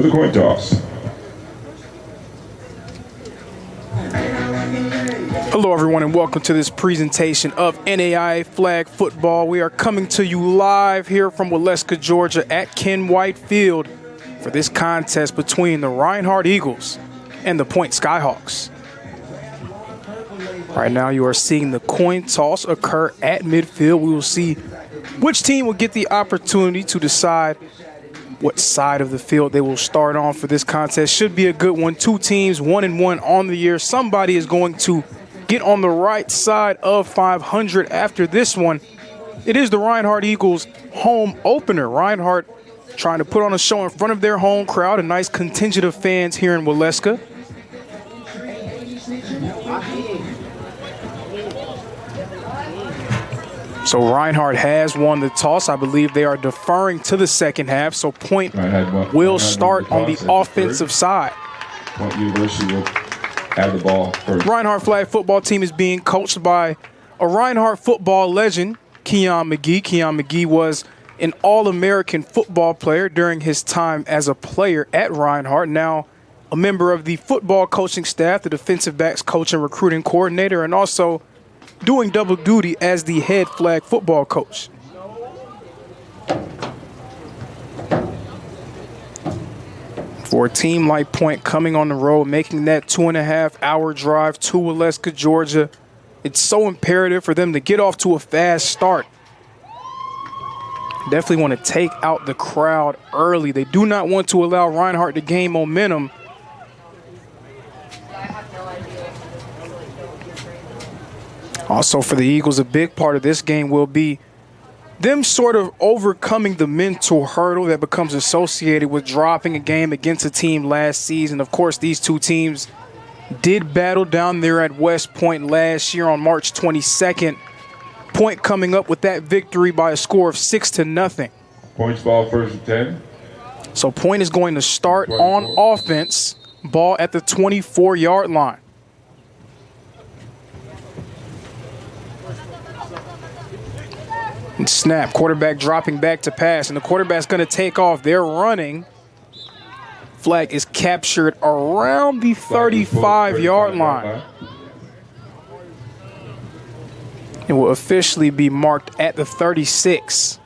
the coin toss. Hello everyone and welcome to this presentation of NAIA flag football. We are coming to you live here from Waleska, Georgia at Ken White Field for this contest between the Reinhardt Eagles and the Point Skyhawks. Right now you are seeing the coin toss occur at midfield. We will see which team will get the opportunity to decide what side of the field they will start on for this contest. Should be a good one. Two teams, 1-1 on the year. Somebody is going to get on the right side of 500 after this one. It is the Reinhardt Eagles home opener. Reinhardt trying to put on a show in front of their home crowd, a nice contingent of fans here in Waleska. So Reinhardt has won the toss. I believe they are deferring to the second half, so Point will start on the offensive side. Point University will have the ball first. Reinhardt flag football team is being coached by a Reinhardt football legend, Keon McGee. Keon McGee was an All-American football player during his time as a player at Reinhardt. Now a member of the football coaching staff, the defensive backs coach and recruiting coordinator, and also doing double duty as the head flag football coach. For a team like Point coming on the road, making that 2.5-hour drive to Waleska, Georgia, it's so imperative for them to get off to a fast start. Definitely want to take out the crowd early. They do not want to allow Reinhardt to gain momentum. Also for the Eagles, a big part of this game will be them sort of overcoming the mental hurdle that becomes associated with dropping a game against a team last season. Of course, these two teams did battle down there at West Point last year on March 22nd. Point coming up with that victory by a score of 6-0. Points ball first and 10. So Point is going to start on offense, ball at the 24-yard line. And snap, quarterback dropping back to pass, and the quarterback's going to take off. They're running. Flag is captured around the 35-yard line. It will officially be marked at the 36.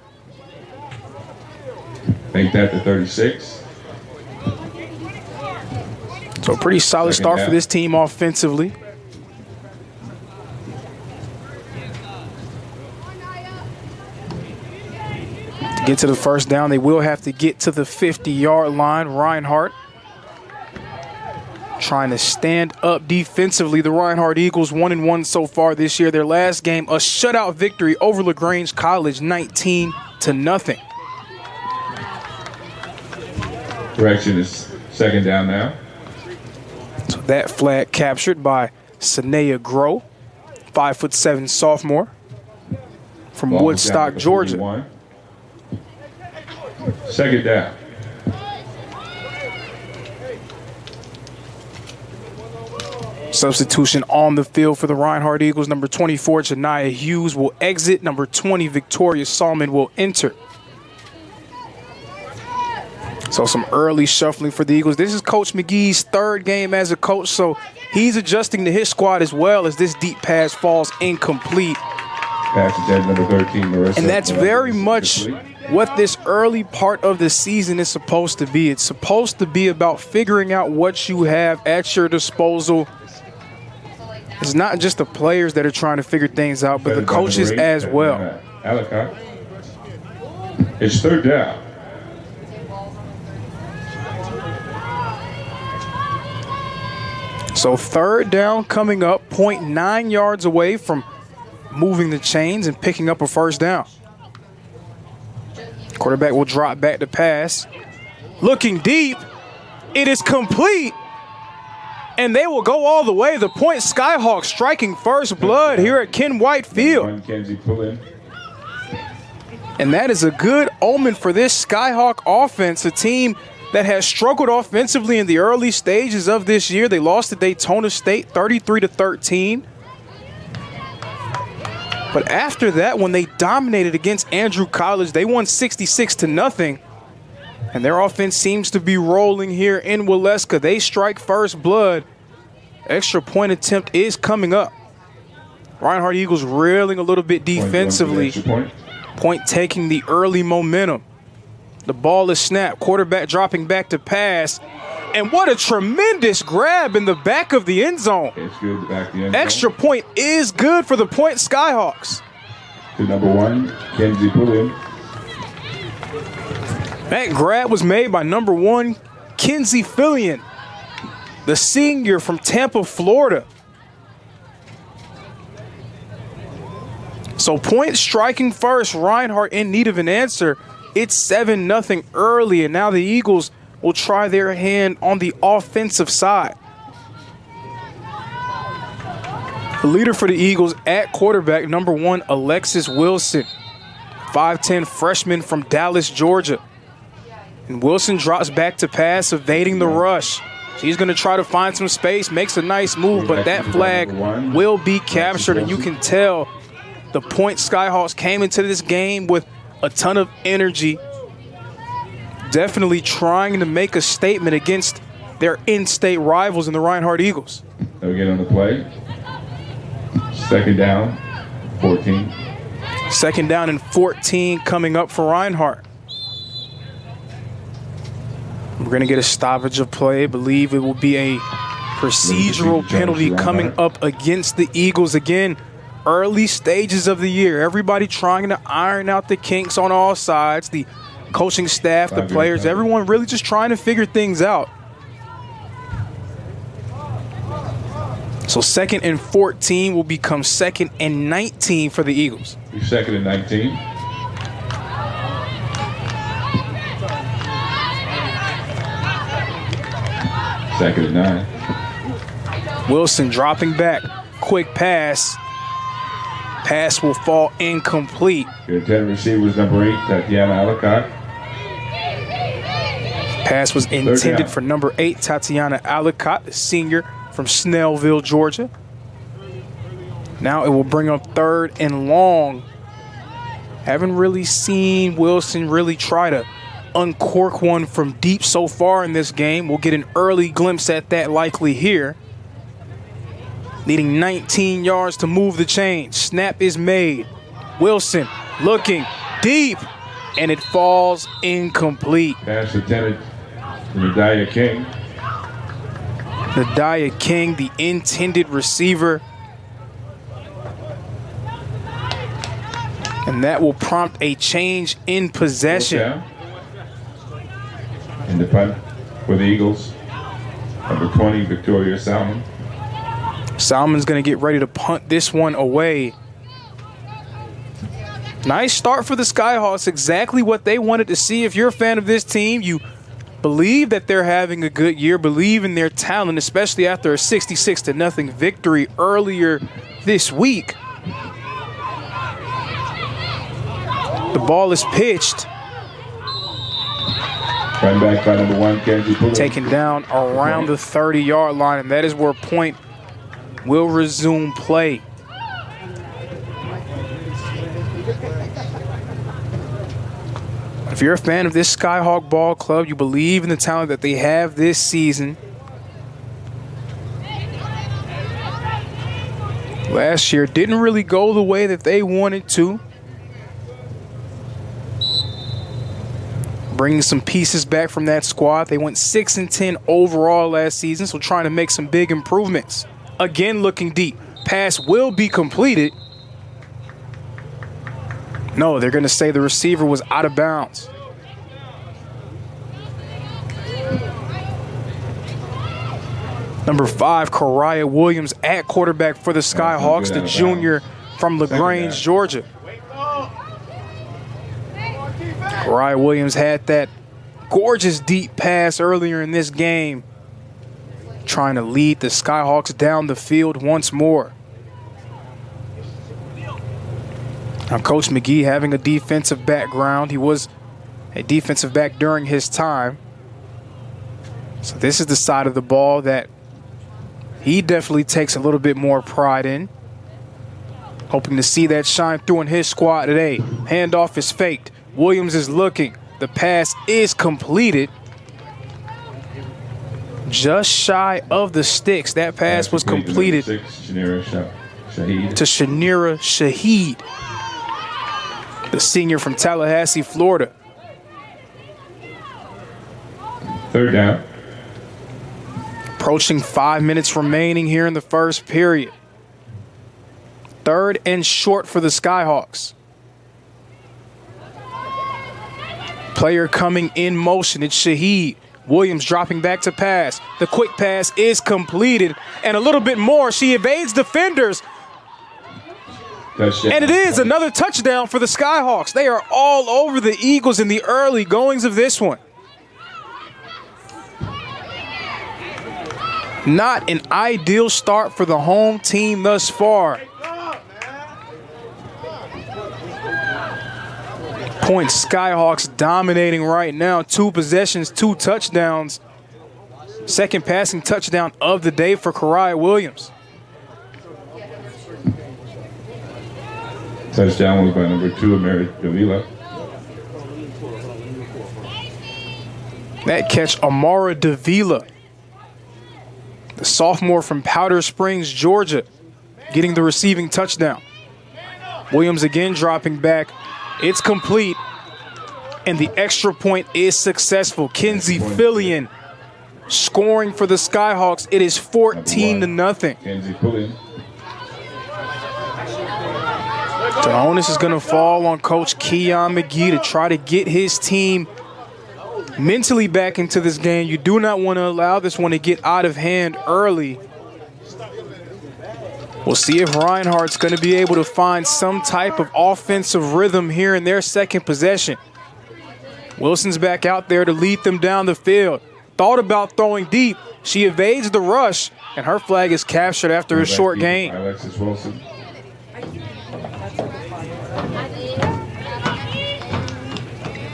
Make that the 36. So a pretty solid start for this team offensively. Get to the first down, they will have to get to the 50-yard line. Reinhardt trying to stand up defensively. The Reinhardt Eagles 1-1 so far this year. Their last game, a shutout victory over LaGrange College, 19-0. Correction is second down now. So that flag captured by Sanea Grow, 5'7" sophomore from Woodstock, Georgia. Second down. Substitution on the field for the Reinhardt Eagles. Number 24, Janiah Hughes will exit. Number 20, Victoria Salmon will enter. So some early shuffling for the Eagles. This is Coach McGee's third game as a coach, so he's adjusting to his squad as well as this deep pass falls incomplete. Pass to number 13, Marissa. And that's very much what this early part of the season is supposed to be. It's supposed to be about figuring out what you have at your disposal. It's not just the players that are trying to figure things out, but the coaches as well. It's third down. So third down coming up, 0.9 yards away from moving the chains and picking up a first down. Quarterback will drop back to pass. Looking deep. It is complete. And they will go all the way. The Point Skyhawks striking first blood here at Ken White Field. And that is a good omen for this Skyhawk offense, a team that has struggled offensively in the early stages of this year. They lost to Daytona State 33-13. But after that, when they dominated against Andrew College, they won 66-0. And their offense seems to be rolling here in Waleska. They strike first blood. Extra point attempt is coming up. Reinhardt Eagles reeling a little bit defensively. Point taking the early momentum. The ball is snapped. Quarterback dropping back to pass. And what a tremendous grab in the back of the end zone. It's good, the back of the end zone. Extra point is good for the Point Skyhawks. To number 1, Kenzie Pulliam. That grab was made by number 1, Kenzie Fillion, the senior from Tampa, Florida. So Point striking first, Reinhardt in need of an answer. It's 7-0 early, and now the Eagles will try their hand on the offensive side. The leader for the Eagles at quarterback, number 1, Alexis Wilson, 5'10" freshman from Dallas, Georgia. And Wilson drops back to pass, evading the rush. So he's going to try to find some space, makes a nice move, but that flag will be captured. And you can tell the Point Skyhawks came into this game with a ton of energy, definitely trying to make a statement against their in-state rivals in the Reinhardt Eagles. They'll get on the play. Second down, 14. Second down and 14 coming up for Reinhardt. We're going to get a stoppage of play. I believe it will be a procedural penalty coming up against the Eagles. Again, early stages of the year. Everybody trying to iron out the kinks on all sides. The coaching staff, the players, everyone really just trying to figure things out. So 2nd and 14 will become 2nd and 19 for the Eagles. 2nd and 19. Second and 9. Wilson dropping back. Quick pass. Pass will fall incomplete. Your 10 receivers, number 8, Tatiana Alicott. Pass was intended for number 8, Tatiana Alicott, the senior from Snellville, Georgia. Now it will bring up 3rd and long. Haven't really seen Wilson really try to uncork one from deep so far in this game. We'll get an early glimpse at that likely here. Needing 19 yards to move the chain. Snap is made. Wilson looking deep, and it falls incomplete. Pass intended for Nadia King. Nadia King, the intended receiver. And that will prompt a change in possession. And the punt for the Eagles, number 20, Victoria Salmon. Salmon's going to get ready to punt this one away. Nice start for the Skyhawks, exactly what they wanted to see. If you're a fan of this team, you believe that they're having a good year, believe in their talent, especially after a 66-0 victory earlier this week. The ball is pitched. Run back by number 1, Kenzie Pulliam. Taken down around the 30-yard line, and that is where Point will resume play. If you're a fan of this Skyhawk ball club, you believe in the talent that they have this season. Last year didn't really go the way that they wanted to. Bringing some pieces back from that squad. They went 6-10 overall last season, so trying to make some big improvements. Again, looking deep. Pass will be completed. No, they're going to say the receiver was out of bounds. Number 5, Kariah Williams at quarterback for the Skyhawks, the junior from LaGrange, Georgia. Kariah Williams had that gorgeous deep pass earlier in this game, trying to lead the Skyhawks down the field once more. Now, Coach McGee having a defensive background. He was a defensive back during his time. So this is the side of the ball that he definitely takes a little bit more pride in. Hoping to see that shine through in his squad today. Handoff is faked. Williams is looking. The pass is completed. Just shy of the sticks. That pass was completed to Shanira Shaheed, the senior from Tallahassee, Florida. 3rd down. Approaching 5 minutes remaining here in the first period. 3rd and short for the Skyhawks. Player coming in motion. It's Shaheed. Williams dropping back to pass. The quick pass is completed. And a little bit more. She evades defenders. And it is another touchdown for the Skyhawks. They are all over the Eagles in the early goings of this one. Not an ideal start for the home team thus far. Points, Skyhawks dominating right now. 2 possessions, 2 touchdowns. Second passing touchdown of the day for Kariah Williams. Touchdown was by number 2, Amari Davila. That catch, Amara Davila, the sophomore from Powder Springs, Georgia, getting the receiving touchdown. Williams again dropping back. It's complete, and the extra point is successful. Kenzie Fillion scoring for the Skyhawks. It is 14-0. Kenzie Fillion. The onus is going to fall on Coach Keon McGee to try to get his team mentally back into this game. You do not want to allow this one to get out of hand early. We'll see if Reinhardt's going to be able to find some type of offensive rhythm here in their second possession. Wilson's back out there to lead them down the field. Thought about throwing deep. She evades the rush, and her flag is captured after a short gain. Alexis Wilson.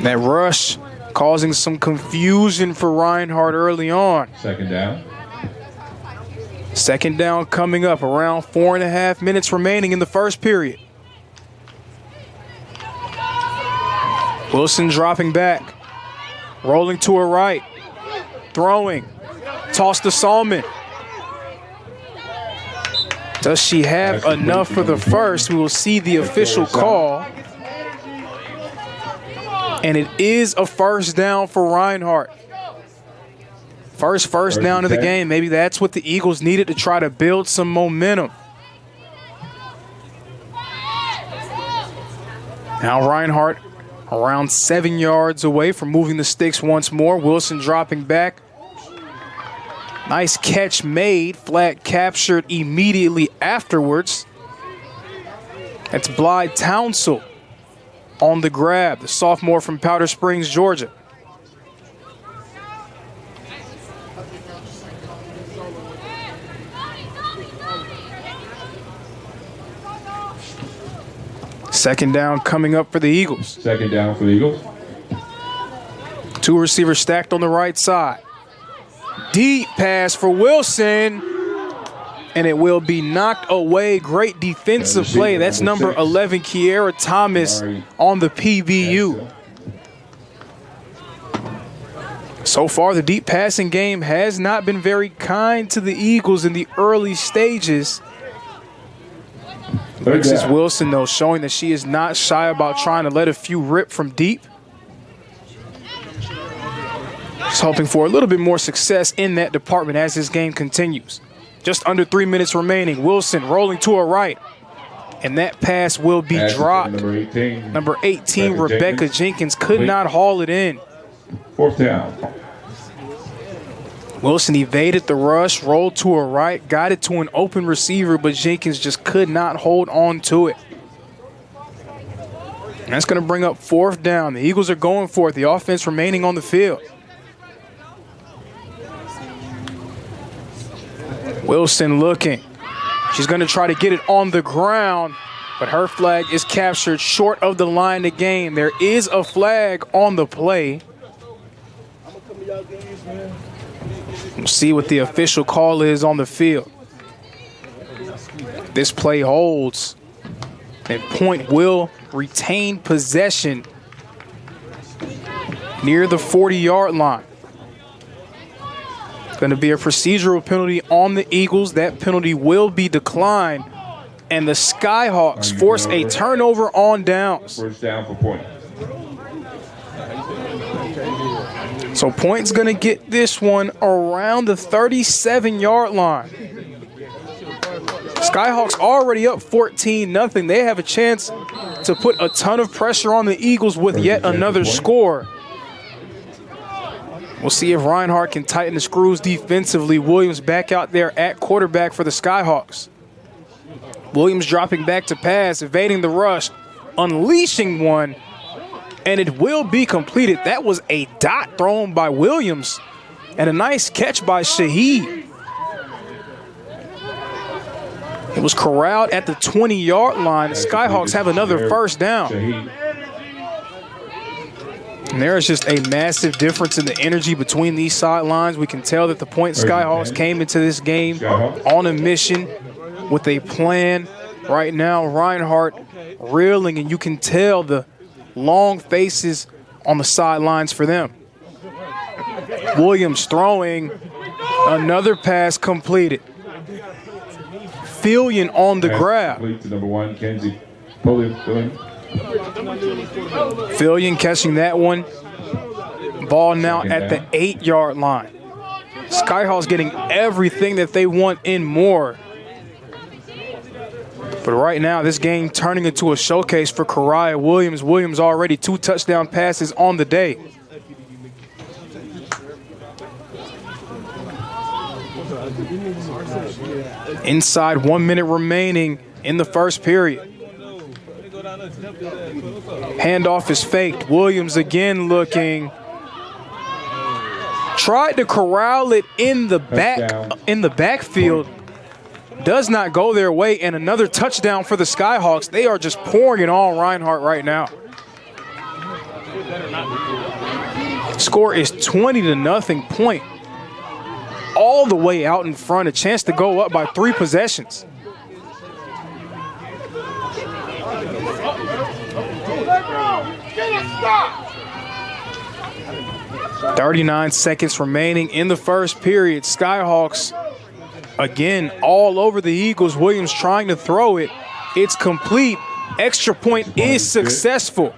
That rush causing some confusion for Reinhardt early on. 2nd down. 2nd down coming up, around 4.5 minutes remaining in the first period. Wilson dropping back, rolling to her right, throwing, toss to Salmon. Does she have enough for the first? We will see the official call. And it is a first down for Reinhardt. First down of the game. Maybe that's what the Eagles needed to try to build some momentum. Now Reinhardt around 7 yards away from moving the sticks once more. Wilson dropping back. Nice catch made. Flag captured immediately afterwards. That's Blythe Townsell on the grab, the sophomore from Powder Springs, Georgia. Second down coming up for the Eagles. 2nd down for the Eagles. 2 receivers stacked on the right side. Deep pass for Wilson, and it will be knocked away. Great defensive play. That's number 11, Kiera Thomas, on the PBU. So far, the deep passing game has not been very kind to the Eagles in the early stages. Alexis Wilson, though, showing that she is not shy about trying to let a few rip from deep. Just hoping for a little bit more success in that department as this game continues. Just under 3 minutes remaining. Wilson rolling to her right. And that pass will be dropped. Number 18, Rebecca Jenkins could not haul it in. 4th down. Wilson evaded the rush, rolled to her right, got it to an open receiver, but Jenkins just could not hold on to it. And that's going to bring up 4th down. The Eagles are going for it. The offense remaining on the field. Wilson looking. She's going to try to get it on the ground, but her flag is captured short of the line of game. There is a flag on the play. We'll see what the official call is on the field. This play holds, and Point will retain possession near the 40-yard line. It's going to be a procedural penalty on the Eagles. That penalty will be declined. And the Skyhawks force a turnover on downs. First down for point. So Point's going to get this one around the 37-yard line. Skyhawks already up 14-0. They have a chance to put a ton of pressure on the Eagles with yet another score. We'll see if Reinhardt can tighten the screws defensively. Williams back out there at quarterback for the Skyhawks. Williams dropping back to pass, evading the rush, unleashing one, and it will be completed. That was a dot thrown by Williams and a nice catch by Shaheed. It was corralled at the 20-yard line. The Skyhawks have another first down. And there is just a massive difference in the energy between these sidelines. We can tell that the Point Skyhawks came into this game on a mission with a plan. Right now, Reinhardt reeling, and you can tell the long faces on the sidelines for them. Williams throwing, another pass completed. Fillion on the grab. To number 1, Kenzie. Fillion catching that one. Ball now at the 8-yard line. Skyhawks getting everything that they want and more. But right now, this game turning into a showcase for Kariah Williams. Williams already 2 touchdown passes on the day. Inside 1 minute remaining in the first period. Handoff is faked. Williams again looking. Tried to corral it in the backfield. Does not go their way, and another touchdown for the Skyhawks. They are just pouring it on Reinhardt right now. Score is 20-0. Point all the way out in front. A chance to go up by 3 possessions. Stop. 39 seconds remaining in the first period. Skyhawks again all over the Eagles. Williams trying to throw it. It's complete. Extra point is successful.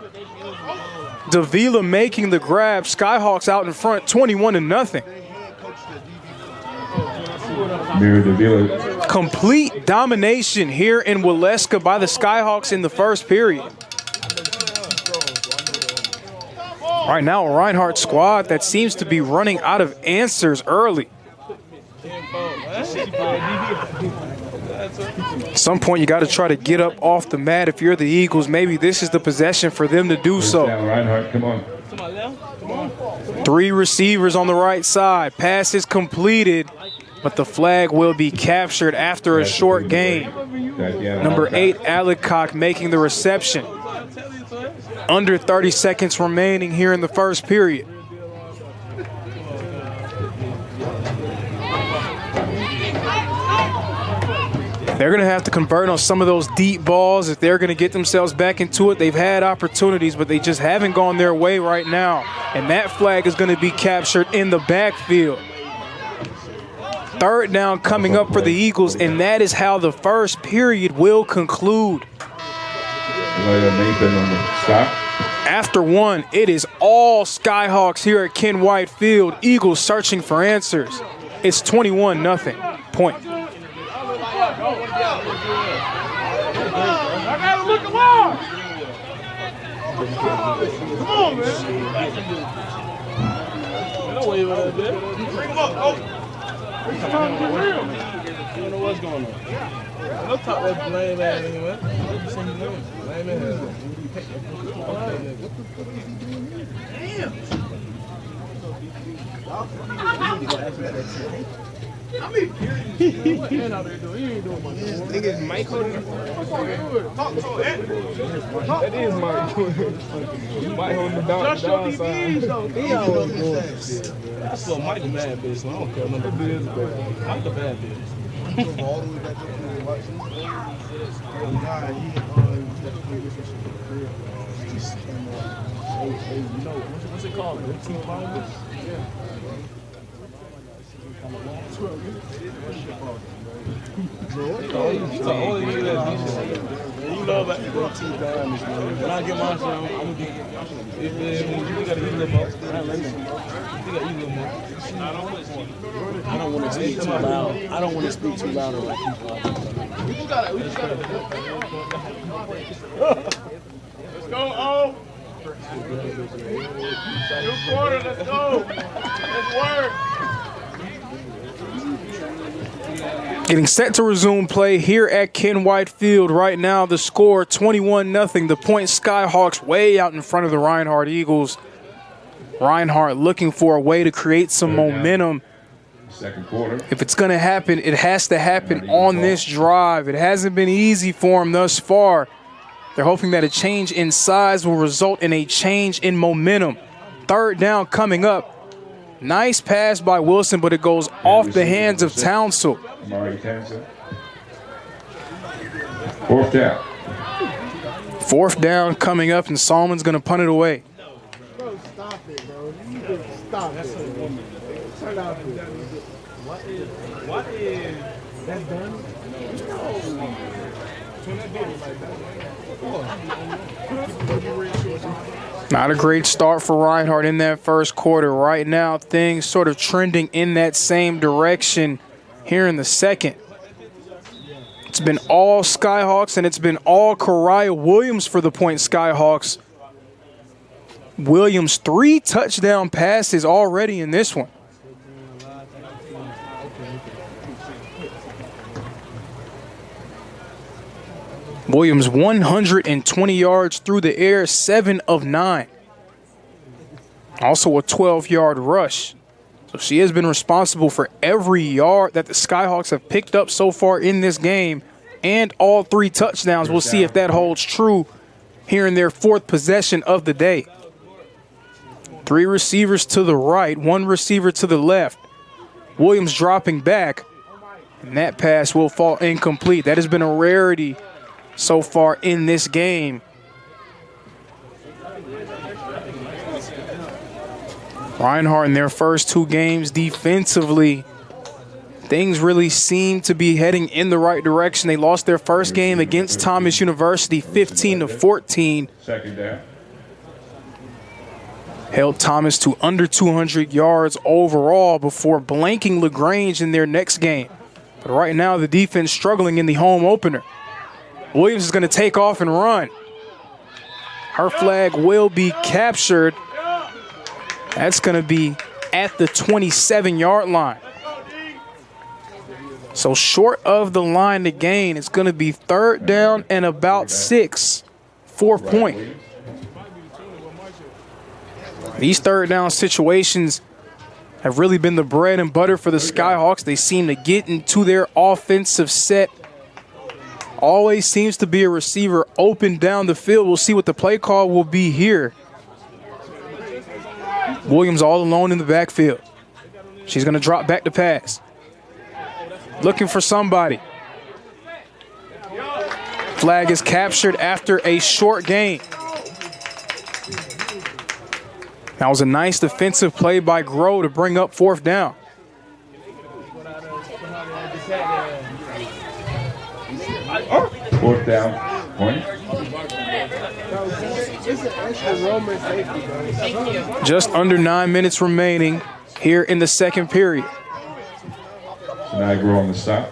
Davila making the grab. Skyhawks out in front, 21-0. Complete domination here in Waleska by the Skyhawks in the first period. Right now, a Reinhardt squad that seems to be running out of answers early. At some point, you got to try to get up off the mat. If you're the Eagles, maybe this is the possession for them to do so. Reinhardt, come on. 3 receivers on the right side. Pass is completed, but the flag will be captured after a short gain. Number 8, Alicock making the reception. Under 30 seconds remaining here in the first period. They're going to have to convert on some of those deep balls if they're going to get themselves back into it. They've had opportunities, but they just haven't gone their way right now. And that flag is going to be captured in the backfield. Third down coming up for the Eagles, and that is how the first period will conclude. After 1, it is all Skyhawks here at Ken White Field. Eagles searching for answers. It's 21-0. Point. I gotta look alive. Come on, man. Don't wave at that. Bring him up, coach. It's time to get real. You don't know what's going on. Don't talk that lame ass nigga, man. You say you lame. Lame ass. Damn. I mean, what out there doing? You ain't doing much. Niggas Mike holding the talk to it. That is Mike. Mike holding the down. Just your DBs though. That's little Mike the bad bitch. So I don't care. Number bad. Mike the bad bitch. All the way back to the watching. What's it called? You know about the when I get my son, I'm gonna get you gotta eat a little more. You gotta eat a little more. I don't want to speak too loud. I don't want to speak too loud or like people. We just gotta. Let's go, O. New quarter, let's go. Let's work. Getting set to resume play here at Ken White Field. Right now, the score 21-0. The Point Skyhawks way out in front of the Reinhardt Eagles. Reinhardt looking for a way to create some momentum. Second quarter. If it's going to happen, it has to happen on this drive. It hasn't been easy for them thus far. They're hoping that a change in size will result in a change in momentum. Third down coming up. Nice pass by Wilson, but it goes off the hands of Townsend. Fourth down. Fourth down coming up, and Salmon's going to punt it away. Bro, stop it, bro. You can stop it. Turn out it. What is that done? Not a great start for Reinhardt in that first quarter. Right now, things sort of trending in that same direction here in the second. It's been all Skyhawks, and it's been all Kariah Williams for the Point Skyhawks. Williams, 3 touchdown passes already in this one. Williams 120 yards through the air, 7 of 9. Also a 12-yard rush. So she has been responsible for every yard that the Skyhawks have picked up so far in this game and all 3 touchdowns. We'll see if that holds true here in their 4th possession of the day. 3 receivers to the right, 1 receiver to the left. Williams dropping back, and that pass will fall incomplete. That has been a rarity so far in this game. Reinhardt in their first 2 games defensively, things really seem to be heading in the right direction. They lost their first game against Thomas University 15-14. Second down. Held Thomas to under 200 yards overall before blanking LaGrange in their next game. But right now the defense struggling in the home opener. Williams is going to take off and run. Her flag will be captured. That's going to be at the 27-yard line. So short of the line to gain, it's going to be 3rd down and about 6. 4 point. These 3rd down situations have really been the bread and butter for the Skyhawks. They seem to get into their offensive set. Always seems to be a receiver open down the field. We'll see what the play call will be here. Williams all alone in the backfield. She's going to drop back to pass. Looking for somebody. Flag is captured after a short gain. That was a nice defensive play by Groh to bring up 4th down. Fourth down. Point. Just under 9 minutes remaining here in the second period. Niagara on the stop.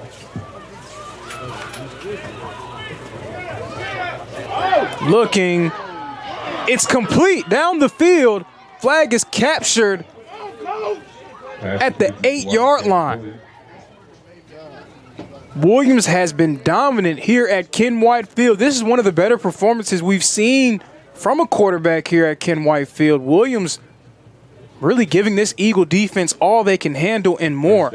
Looking. It's complete down the field. Flag is captured at the 8-yard line. Williams has been dominant here at Ken White Field. This is one of the better performances we've seen from a quarterback here at Ken White Field. Williams really giving this Eagle defense all they can handle and more.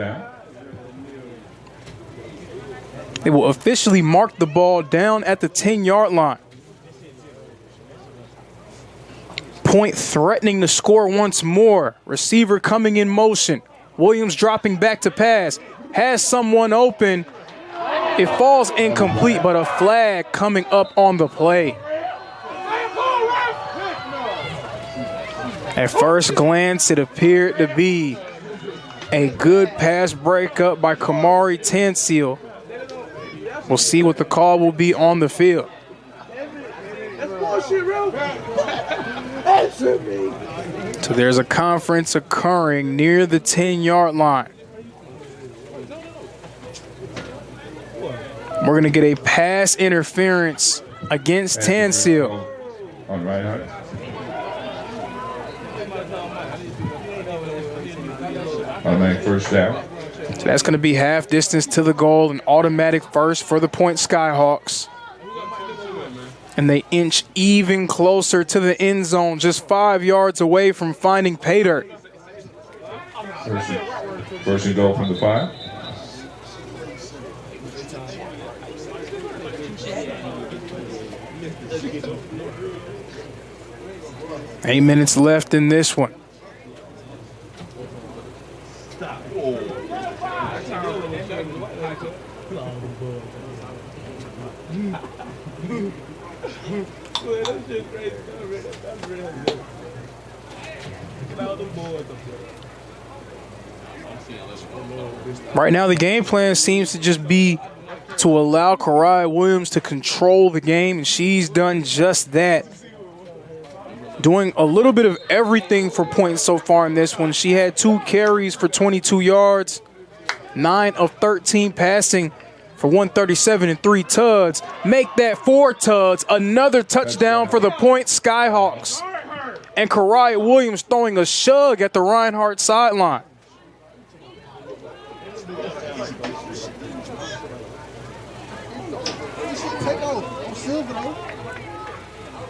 They will officially mark the ball down at the 10-yard line. Point threatening to score once more. Receiver coming in motion. Williams dropping back to pass. Has someone open. It falls incomplete, but a flag coming up on the play. At first glance, it appeared to be a good pass breakup by Kamari Tanseal. We'll see what the call will be on the field. So there's a conference occurring near the 10-yard line. We're going to get a pass interference against Tanseal. On Reinhardt. Automatic first down. So that's going to be half distance to the goal, an automatic first for the Point Skyhawks. And they inch even closer to the end zone, just 5 yards away from finding pay dirt. First and goal from the 5. Eight minutes left in this one. Right now, the game plan seems to just be to allow Karai Williams to control the game, and she's done just that. Doing a little bit of everything for points so far in this one. She had 2 carries for 22 yards, 9 of 13 passing for 137 and 3 tuds. Make that 4 tuds, another touchdown for the Point Skyhawks. And Karai Williams throwing a shug at the Reinhardt sideline.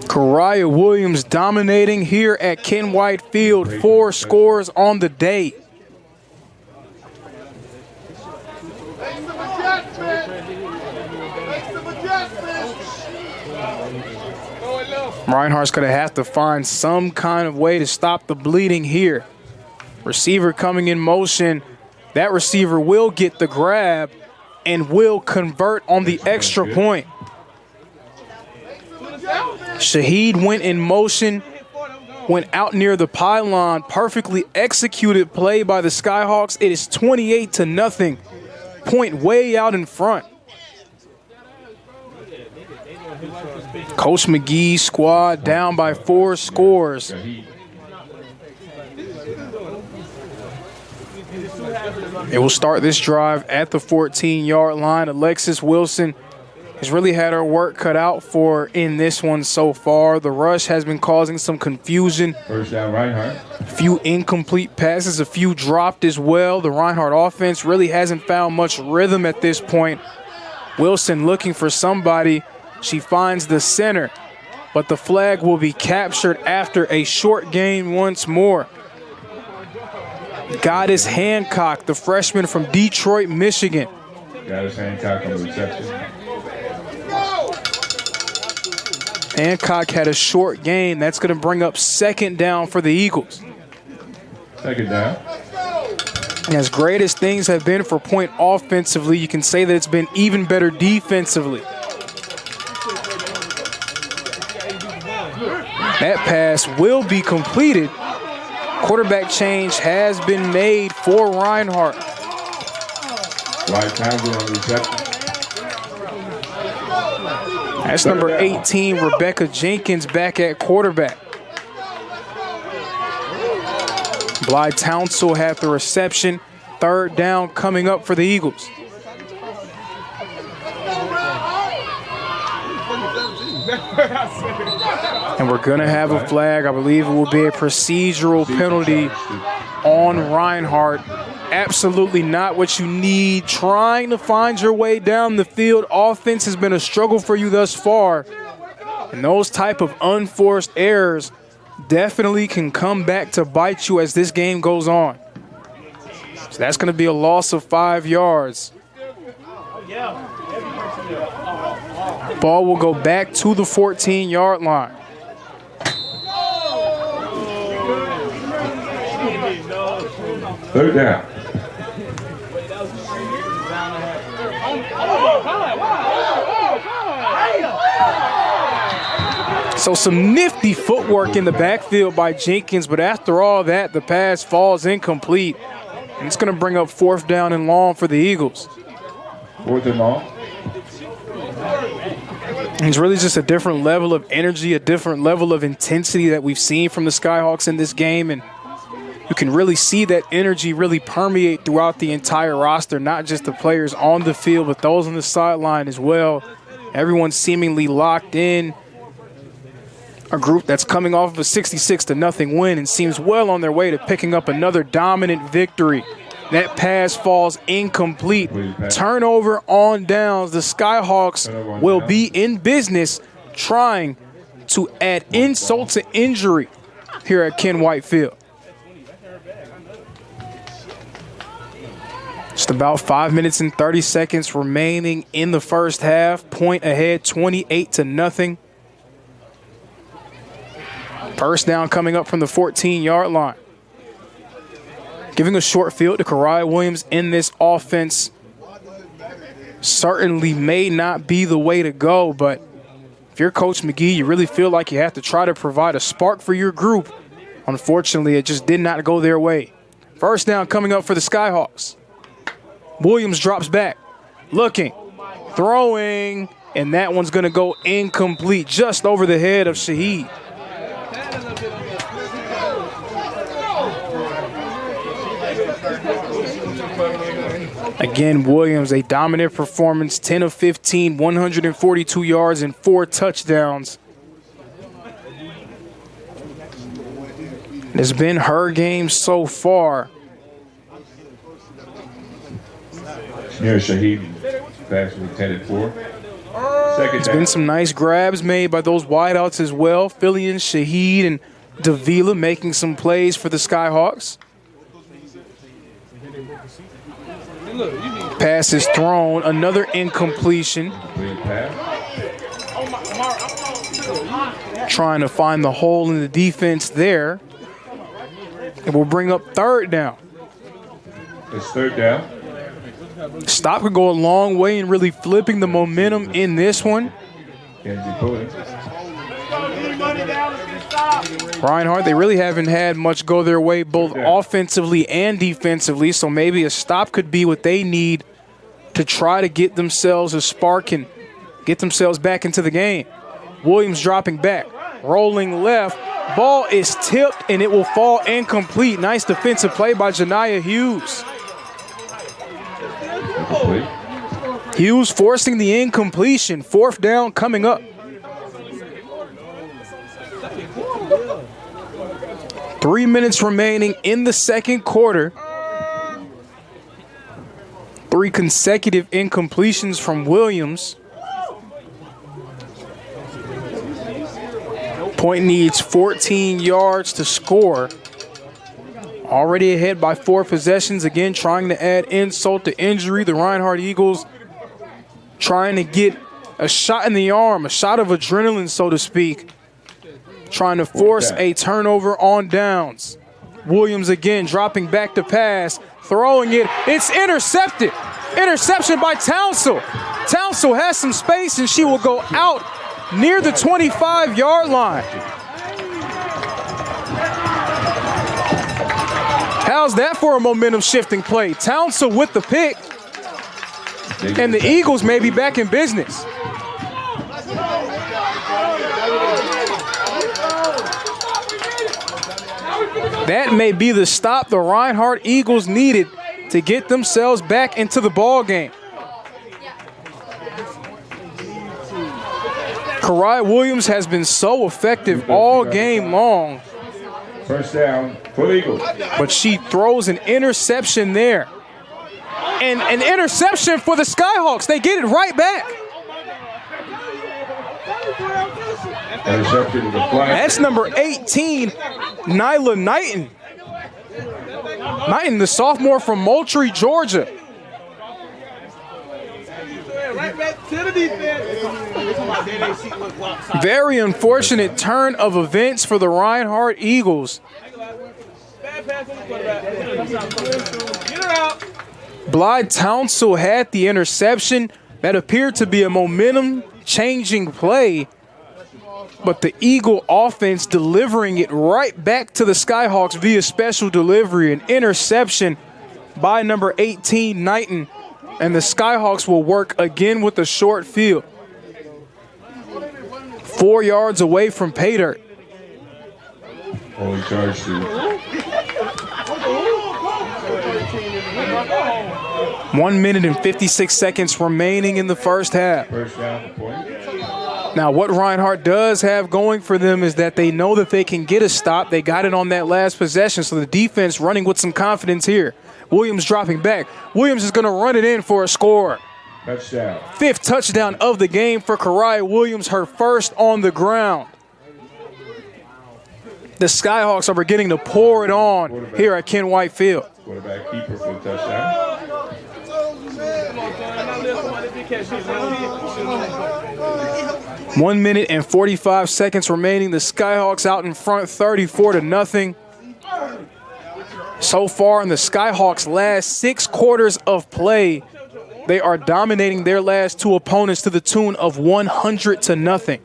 Karai Williams dominating here at Ken White Field. 4 scores on the day. Reinhardt's going to have to find some kind of way to stop the bleeding here. Receiver coming in motion. That receiver will get the grab and will convert on the extra point. Shaheed went in motion, went out near the pylon. Perfectly executed play by the Skyhawks. It is 28-0. Point way out in front. Coach McGee's squad down by 4 scores. It will start this drive at the 14-yard line. Alexis Wilson has really had her work cut out for in this one so far. The rush has been causing some confusion. First down, Reinhardt. A few incomplete passes, a few dropped as well. The Reinhardt offense really hasn't found much rhythm at this point. Wilson looking for somebody. She finds the center, but the flag will be captured after a short gain once more. Goddess Hancock, the freshman from Detroit, Michigan. Goddess Hancock on the reception. Hancock had a short gain. That's going to bring up second down for the Eagles. Second down. And as great as things have been for Point offensively, you can say that it's been even better defensively. That pass will be completed. Quarterback change has been made for Reinhardt. Right Townsend on the reception. That's number 18, Rebecca Jenkins, back at quarterback. Blythe Townsend had the reception. Third down coming up for the Eagles. And we're going to have a flag. I believe it will be a procedural penalty on Reinhardt. Absolutely not what you need. Trying to find your way down the field. Offense has been a struggle for you thus far. And those type of unforced errors definitely can come back to bite you as this game goes on. So that's going to be a loss of 5 yards. Ball will go back to the 14-yard line. Third down. So some nifty footwork in the backfield by Jenkins, but after all that, the pass falls incomplete. And it's going to bring up 4th down and long for the Eagles. 4th and long. It's really just a different level of energy, a different level of intensity that we've seen from the Skyhawks in this game. And you can really see that energy really permeate throughout the entire roster, not just the players on the field, but those on the sideline as well. Everyone's seemingly locked in. A group that's coming off of a 66-0 win and seems well on their way to picking up another dominant victory. That pass falls incomplete. Turnover on downs. The Skyhawks will be in business trying to add insult to injury here at Ken White Field. Just about 5 minutes and 30 seconds remaining in the first half. Point ahead, 28-0. First down coming up from the 14-yard line. Giving a short field to Karai Williams in this offense certainly may not be the way to go, but if you're Coach McGee, you really feel like you have to try to provide a spark for your group. Unfortunately, it just did not go their way. First down coming up for the Skyhawks. Williams drops back, looking, throwing, and that one's going to go incomplete, just over the head of Shaheed. Again, Williams, a dominant performance, 10 of 15, 142 yards and 4 touchdowns. It's been her game so far. Near Shaheed, pass was intended for. There's been some nice grabs made by those wideouts as well. Fillion, Shaheed, and Davila making some plays for the Skyhawks. Pass is thrown, another incompletion. Trying to find the hole in the defense there. It will bring up 3rd down. It's 3rd down. Stop could go a long way in really flipping the momentum in this one. Reinhardt, they really haven't had much go their way both offensively and defensively, so maybe a stop could be what they need to try to get themselves a spark and get themselves back into the game. Williams dropping back, rolling left. Ball is tipped, and it will fall incomplete. Nice defensive play by Janiah Hughes. Hughes forcing the incompletion. 4th down coming up. 3 minutes remaining in the second quarter. 3 consecutive incompletions from Williams. Point needs 14 yards to score. Already ahead by 4 possessions. Again, trying to add insult to injury. The Reinhardt Eagles trying to get a shot in the arm, a shot of adrenaline, so to speak. Trying to force a turnover on downs. Williams again dropping back to pass, throwing it. It's intercepted. Interception by Townsell. Townsell has some space, and she will go out near the 25-yard line. How's that for a momentum-shifting play? Townsell with the pick, and the Eagles may be back in business. That may be the stop the Reinhardt Eagles needed to get themselves back into the ball game. Karai Williams has been so effective all game long. First down for the Eagles. But she throws an interception there. And an interception for the Skyhawks. They get it right back. That's number 18, Nyla Knighton. Knighton, the sophomore from Moultrie, Georgia. Very unfortunate turn of events for the Reinhardt Eagles. Blythe Townsell had the interception. That appeared to be a momentum-changing play. But the Eagle offense delivering it right back to the Skyhawks via special delivery. An interception by number 18, Knighton. And the Skyhawks will work again with a short field. 4 yards away from pay dirt. Only charge to 1 minute and 56 seconds remaining in the first half. first down point. Now, what Reinhardt does have going for them is that they know that they can get a stop. They got it on that last possession, so the defense running with some confidence here. Williams dropping back. Williams is going to run it in for a score. Touchdown. 5th touchdown of the game for Kariah Williams, her first on the ground. The Skyhawks are beginning to pour it on here at Ken White Field. Quarterback keeper for the touchdown. 1 minute and 45 seconds remaining. The Skyhawks out in front 34-0. So far in the Skyhawks' last 6 quarters of play, they are dominating their last 2 opponents to the tune of 100-0.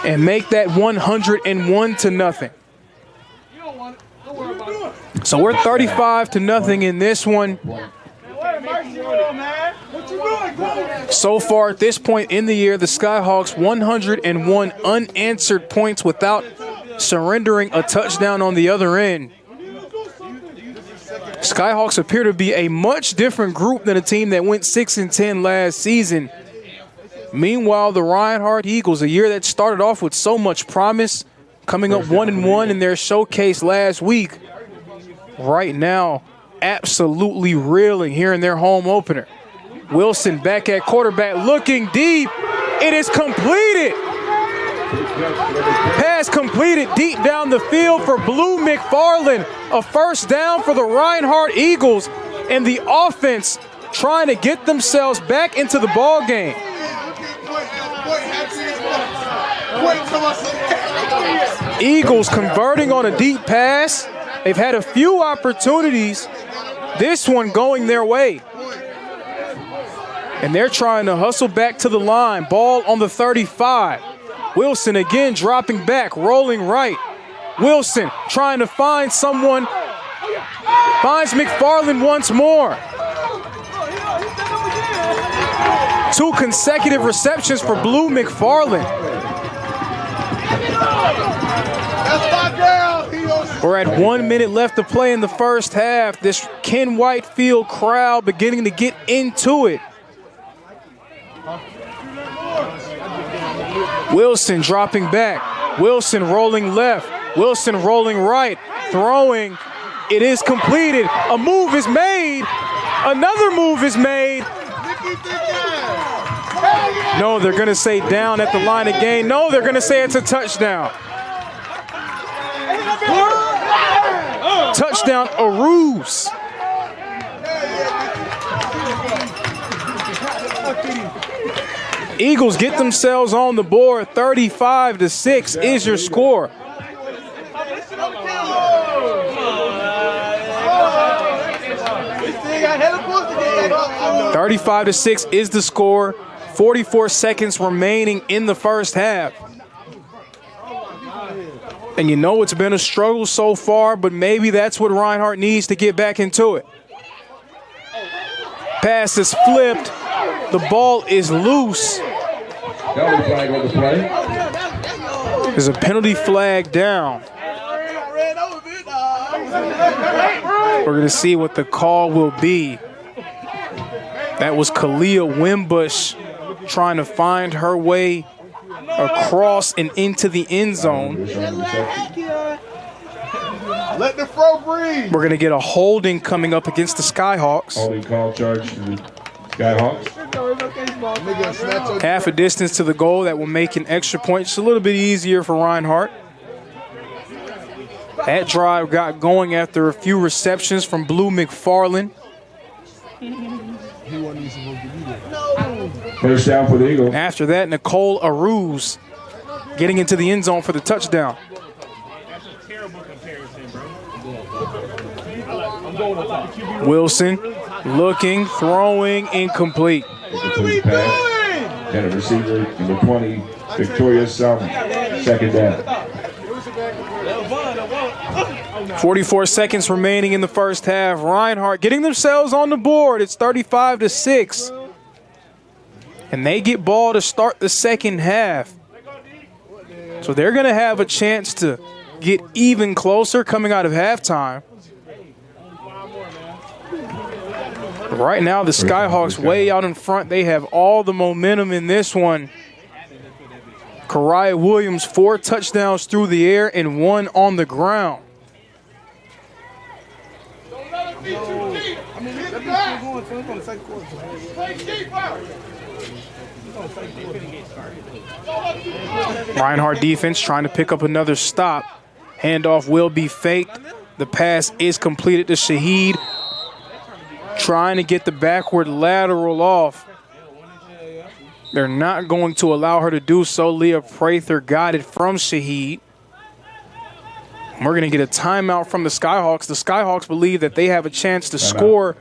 And make that 101-0. So we're 35-0 in this one. So far at this point in the year, the Skyhawks 101 unanswered points without surrendering a touchdown on the other end. Skyhawks appear to be a much different group than a team that went 6-10 last season. Meanwhile, the Reinhardt Eagles, a year that started off with so much promise, coming up 1-1 in their showcase last week, right now absolutely reeling here in their home opener. Wilson back at quarterback, looking deep. It is completed. Pass completed deep down the field for Blue McFarland. A first down for the Reinhardt Eagles, and the offense trying to get themselves back into the ball game. Eagles converting on a deep pass. They've had a few opportunities, this one going their way. And they're trying to hustle back to the line. Ball on the 35. Wilson again dropping back, rolling right. Wilson trying to find someone. Finds McFarland once more. 2 consecutive receptions for Blue McFarland. We're at 1 minute left to play in the first half. This Ken White Field crowd beginning to get into it. Wilson dropping back. Wilson rolling left. Wilson rolling right. Throwing. It is completed. A move is made. Another move is made. No, they're going to say down at the line again. No, they're going to say it's a touchdown. Touchdown, Aruz. Eagles get themselves on the board. 35-6 is your score. 35-6 is the score. 44 seconds remaining in the first half. And you know it's been a struggle so far, but maybe that's what Reinhardt needs to get back into it. Pass is flipped. The ball is loose. Flag on the play. There's a penalty flag down. We're going to see what the call will be. That was Kalia Wimbush trying to find her way across and into the end zone. Let the fro breathe. We're going to get a holding coming up against the Skyhawks. Holding call charge to the Skyhawks. Half a distance to the goal. That will make an extra point. Just a little bit easier for Reinhardt. That drive got going after a few receptions from Blue McFarland. First down for the Eagles. After that, Nicole Aruz getting into the end zone for the touchdown. Wilson looking, throwing, incomplete. And a receiver, number 20, Victoria Salmon. Second down. 44 seconds remaining in the first half. Reinhardt getting themselves on the board. It's 35-6. And they get ball to start the second half. So they're going to have a chance to get even closer coming out of halftime. Right now, the Skyhawks way out in front. They have all the momentum in this one. Kariah Williams, 4 touchdowns through the air and 1 on the ground. 'Reinhardt defense trying to pick up another stop. Handoff will be faked. The pass is completed to Shaheed. Trying to get the backward lateral off. They're not going to allow her to do so. Leah Prather got it from Shaheed. We're going to get a timeout from the Skyhawks. The Skyhawks believe that they have a chance to score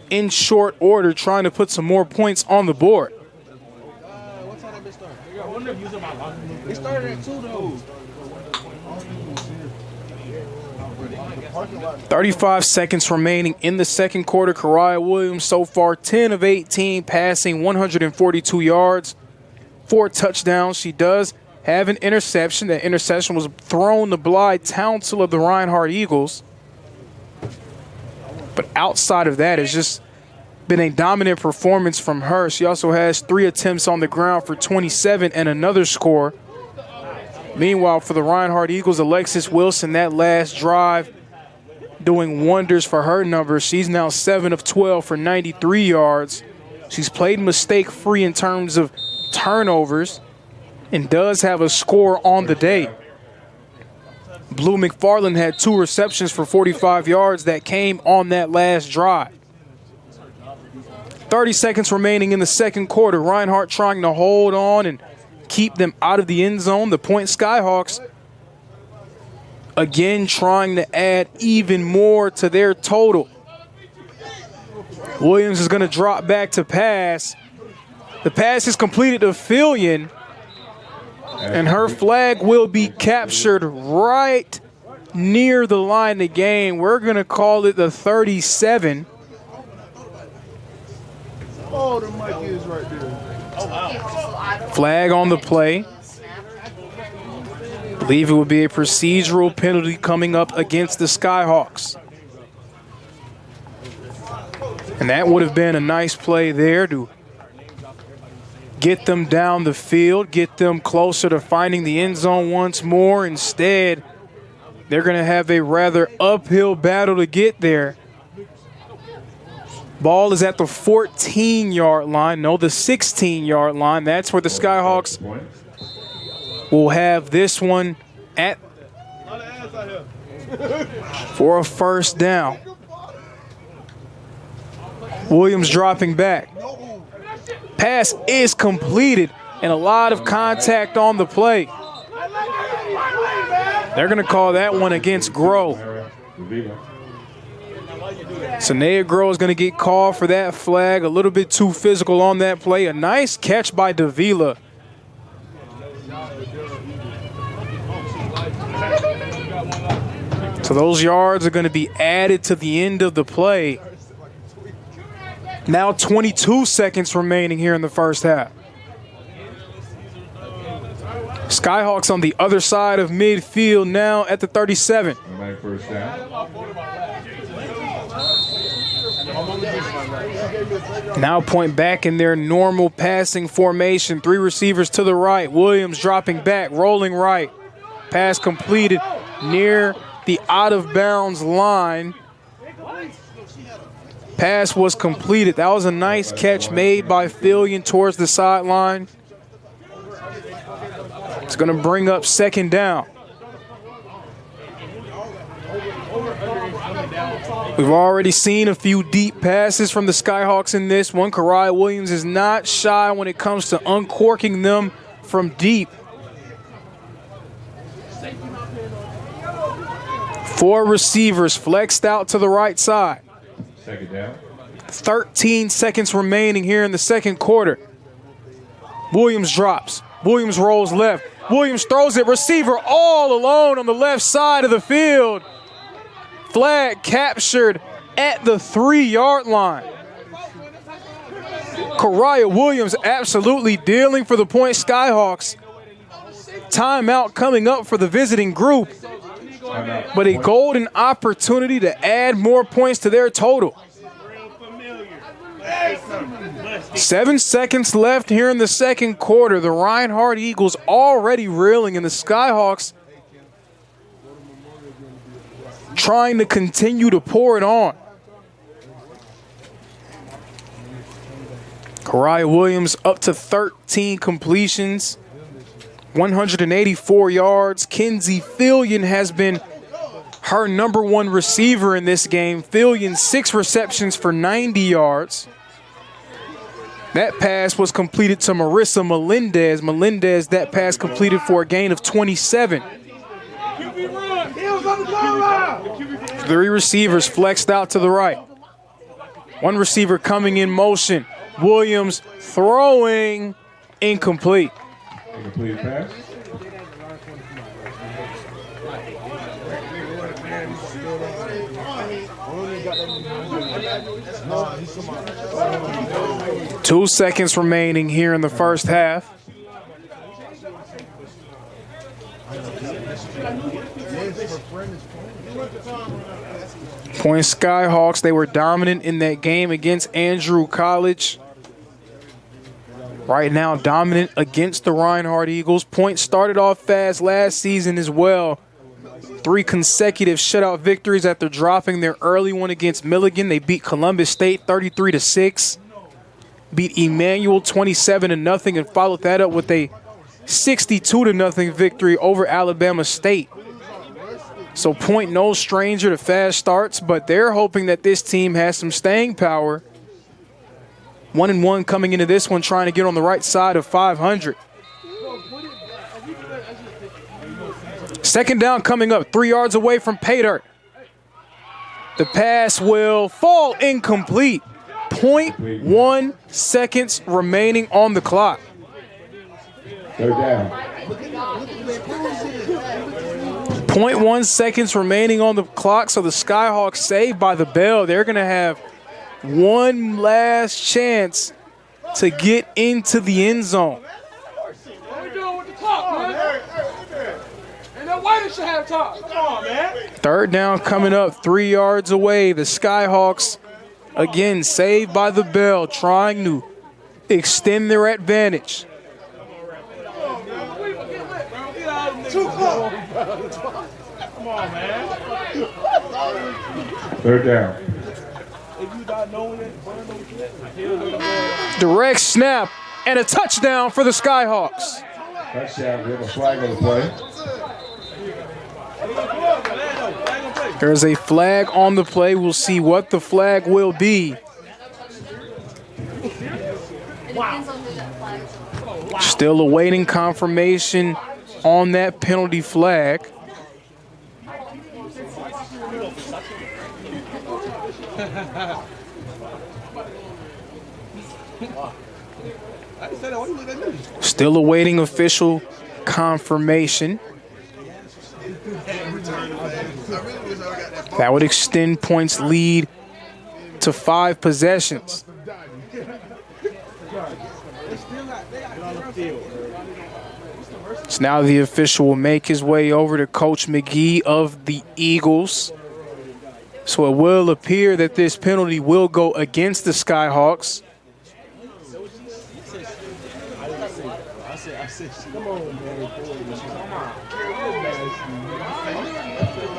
in short order, trying to put some more points on the board. What time did it start? It started at 2 though. 35 seconds remaining in the second quarter. Kariah Williams so far 10 of 18, passing 142 yards, 4 touchdowns. She does have an interception. That interception was thrown to Blythe Townsell of the Reinhardt Eagles. But outside of that, it's just been a dominant performance from her. She also has 3 attempts on the ground for 27 and another score. Meanwhile, for the Reinhardt Eagles, Alexis Wilson, that last drive, doing wonders for her numbers. She's now 7 of 12 for 93 yards. She's played mistake-free in terms of turnovers and does have a score on the day. Blue McFarland had 2 receptions for 45 yards that came on that last drive. 30 seconds remaining in the second quarter. Reinhardt trying to hold on and keep them out of the end zone. The Point Skyhawks again trying to add even more to their total. Williams is going to drop back to pass. The pass is completed to Fillion, and her flag will be captured right near the line of game. We're going to call it the 37. Oh, the mic is right there. Oh, wow. Flag on the play. I believe it would be a procedural penalty coming up against the Skyhawks. And that would have been a nice play there to get them down the field, get them closer to finding the end zone once more. Instead, they're going to have a rather uphill battle to get there. Ball is at the 14-yard line. No, the 16-yard line. That's where the Skyhawks will have this one at for a first down. Williams dropping back. Pass is completed and a lot of contact on the play. They're going to call that one against Groh. Sanea Groh is going to get called for that flag. A little bit too physical on that play. A nice catch by Davila. So those yards are going to be added to the end of the play. Now 22 seconds remaining here in the first half. Skyhawks on the other side of midfield now at the 37. First down. Now point back in their normal passing formation. 3 receivers to the right. Williams dropping back, rolling right. Pass completed near the out-of-bounds line. Pass was completed. That was a nice catch made by Fillion towards the sideline. It's going to bring up second down. We've already seen a few deep passes from the Skyhawks in this one. Kariah Williams is not shy when it comes to uncorking them from deep. 4 receivers flexed out to the right side. Second down. 13 seconds remaining here in the second quarter. Williams drops. Williams rolls left. Williams throws it. Receiver all alone on the left side of the field. Flag captured at the 3-yard line. Kariah Williams absolutely dealing for the point. Skyhawks. Timeout coming up for the visiting group. But a golden opportunity to add more points to their total. 7 seconds left here in the second quarter. The Reinhardt Eagles already reeling, and the Skyhawks trying to continue to pour it on. Kariah Williams up to 13 completions, 184 yards. Kenzie Fillion has been her #1 receiver in this game. Fillion 6 receptions for 90 yards. That pass was completed to Marissa Melendez. Melendez, that pass completed for a gain of 27. 3 receivers flexed out to the right. 1 receiver coming in motion. Williams throwing, incomplete. Incomplete pass. Two seconds remaining here in the first half. Point Skyhawks, they were dominant in that game against Andrew College. Right now, dominant against the Reinhardt Eagles. Point started off fast last season as well. 3 consecutive shutout victories after dropping their early one against Milligan. They beat Columbus State 33-6. Beat Emmanuel 27-0 and followed that up with a 62-0 victory over Alabama State. So Point no stranger to fast starts, but they're hoping that this team has some staying power. 1-1 coming into this one, trying to get on the right side of 500. Second down coming up, 3 yards away from Paydirt. The pass will fall incomplete. 0.1 seconds remaining on the clock. Third down. 0.1 seconds remaining on the clock, so the Skyhawks saved by the bell. They're going to have one last chance to get into the end zone. What we doing with the clock, man? And that waiter should have time. Come on, man. Third down coming up, 3 yards away. The Skyhawks, again, saved by the bell, trying to extend their advantage. Come on, man. Third down. Direct snap and a touchdown for the Skyhawks. Touchdown. We have a flag on the play. There's a flag on the play. We'll see what the flag will be. Still awaiting confirmation on that penalty flag. Still awaiting official confirmation. That would extend Point's lead to 5 possessions. So now the official will make his way over to Coach McGee of the Eagles. So it will appear that this penalty will go against the Skyhawks.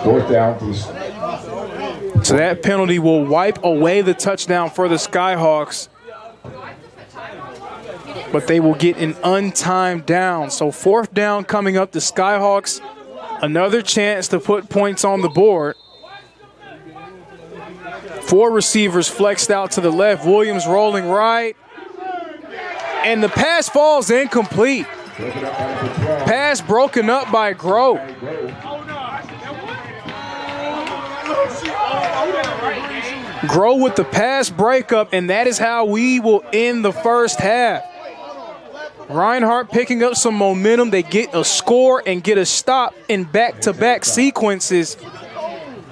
Fourth down, please. So that penalty will wipe away the touchdown for the Skyhawks. But they will get an untimed down. So fourth down coming up, the Skyhawks, another chance to put points on the board. 4 receivers flexed out to the left. Williams rolling right. And the pass falls incomplete. Pass broken up by Groh. Groh with the pass breakup, and that is how we will end the first half. Reinhardt picking up some momentum. They get a score and get a stop in back-to-back sequences.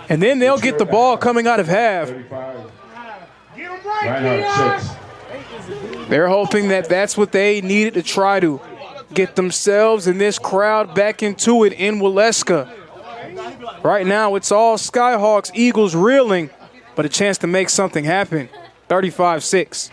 And then they'll get the ball coming out of half. Reinhardt 6. They're hoping that that's what they needed to try to get themselves and this crowd back into it in Waleska. Right now, it's all Skyhawks, Eagles reeling, but a chance to make something happen. 35-6.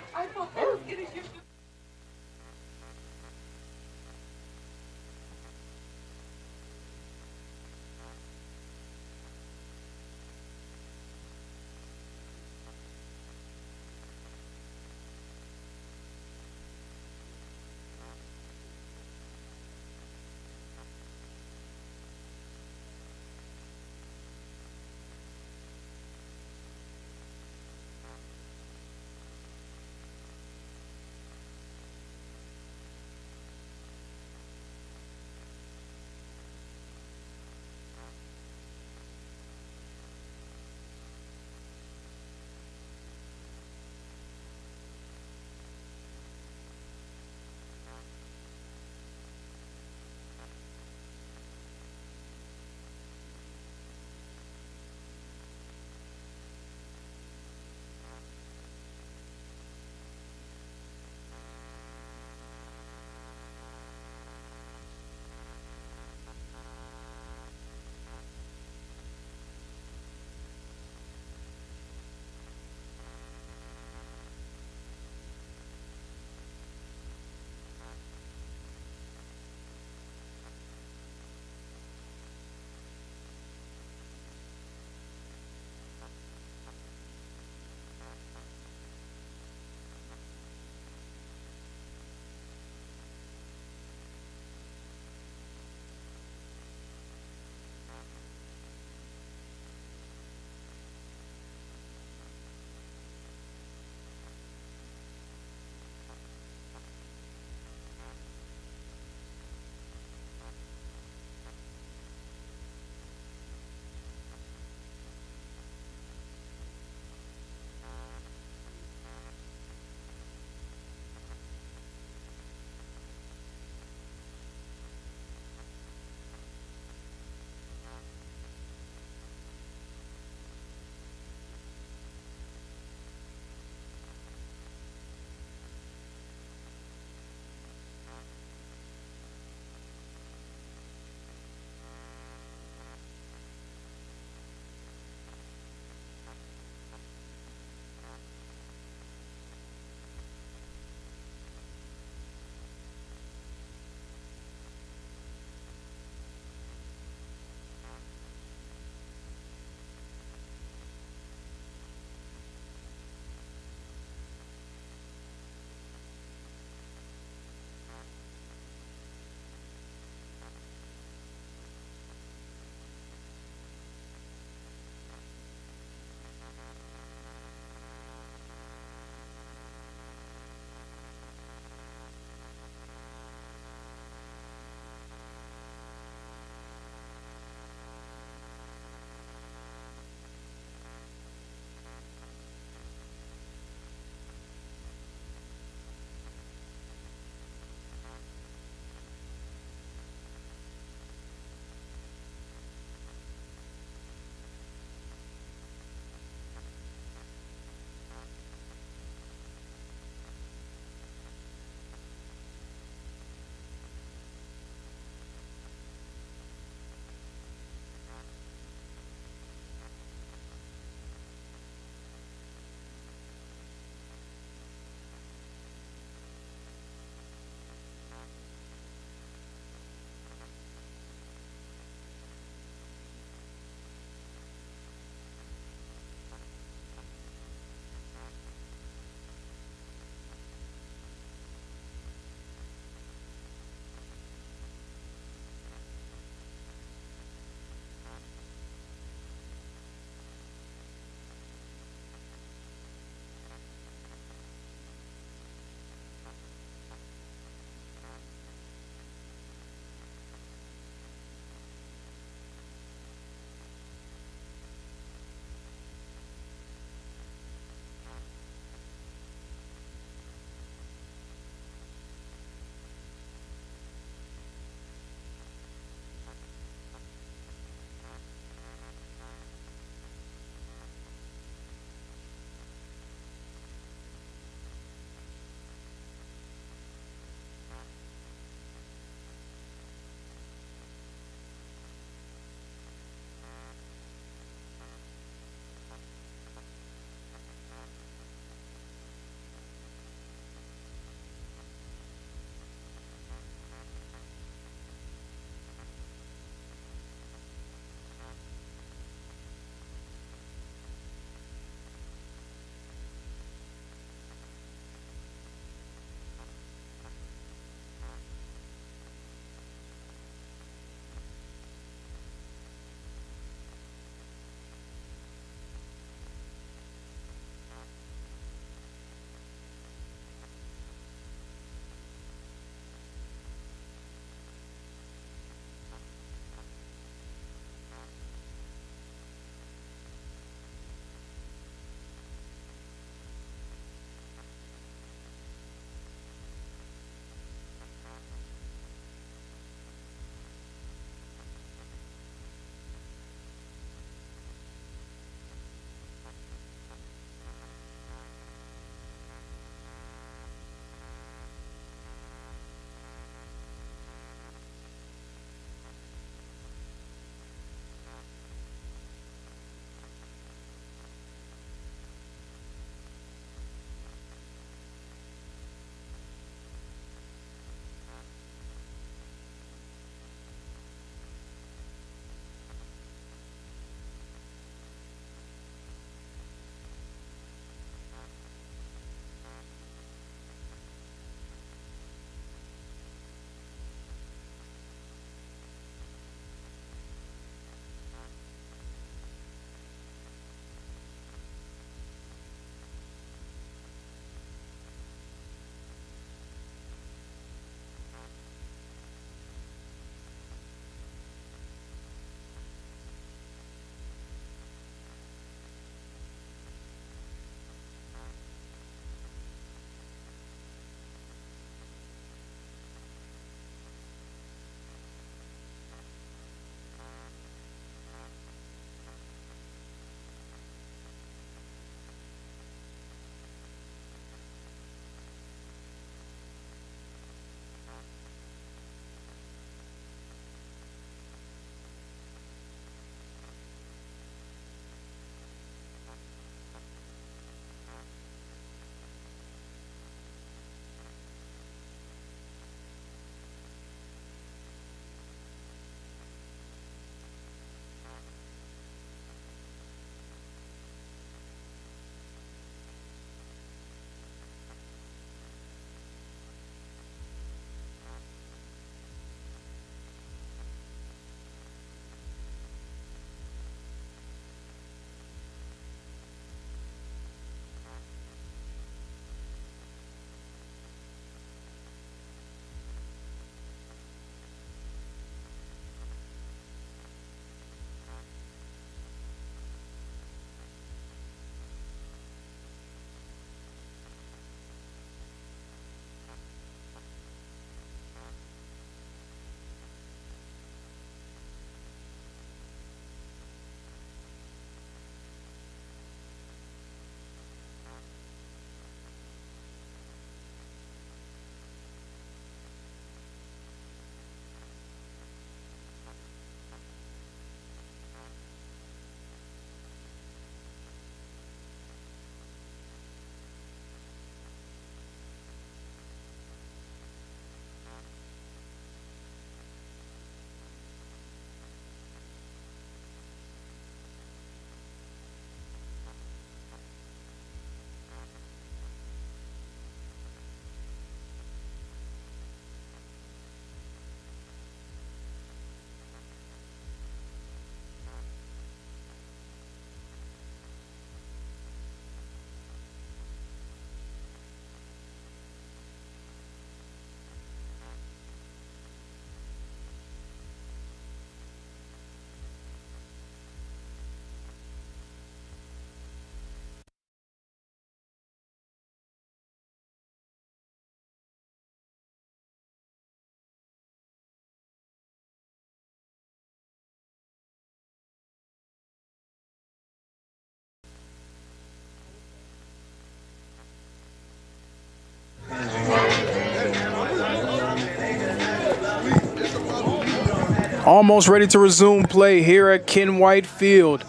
Almost ready to resume play here at Ken White Field.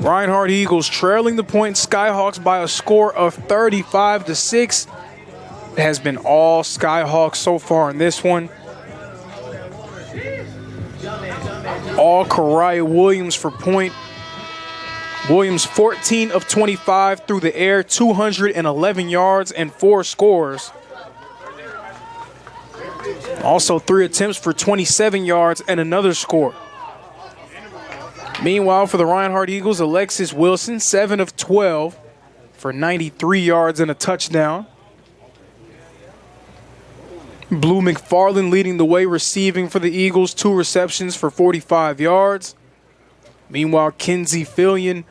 Reinhardt Eagles trailing the point Skyhawks by a score of 35-6. It has been all Skyhawks so far in this one. All Kariah Williams for point. Williams 14 of 25 through the air, 211 yards and 4 scores. Also 3 attempts for 27 yards and another score. Meanwhile, for the Reinhardt Eagles, Alexis Wilson, 7 of 12 for 93 yards and a touchdown. Blue McFarland leading the way receiving for the Eagles, 2 receptions for 45 yards. Meanwhile, Kenzie Fillion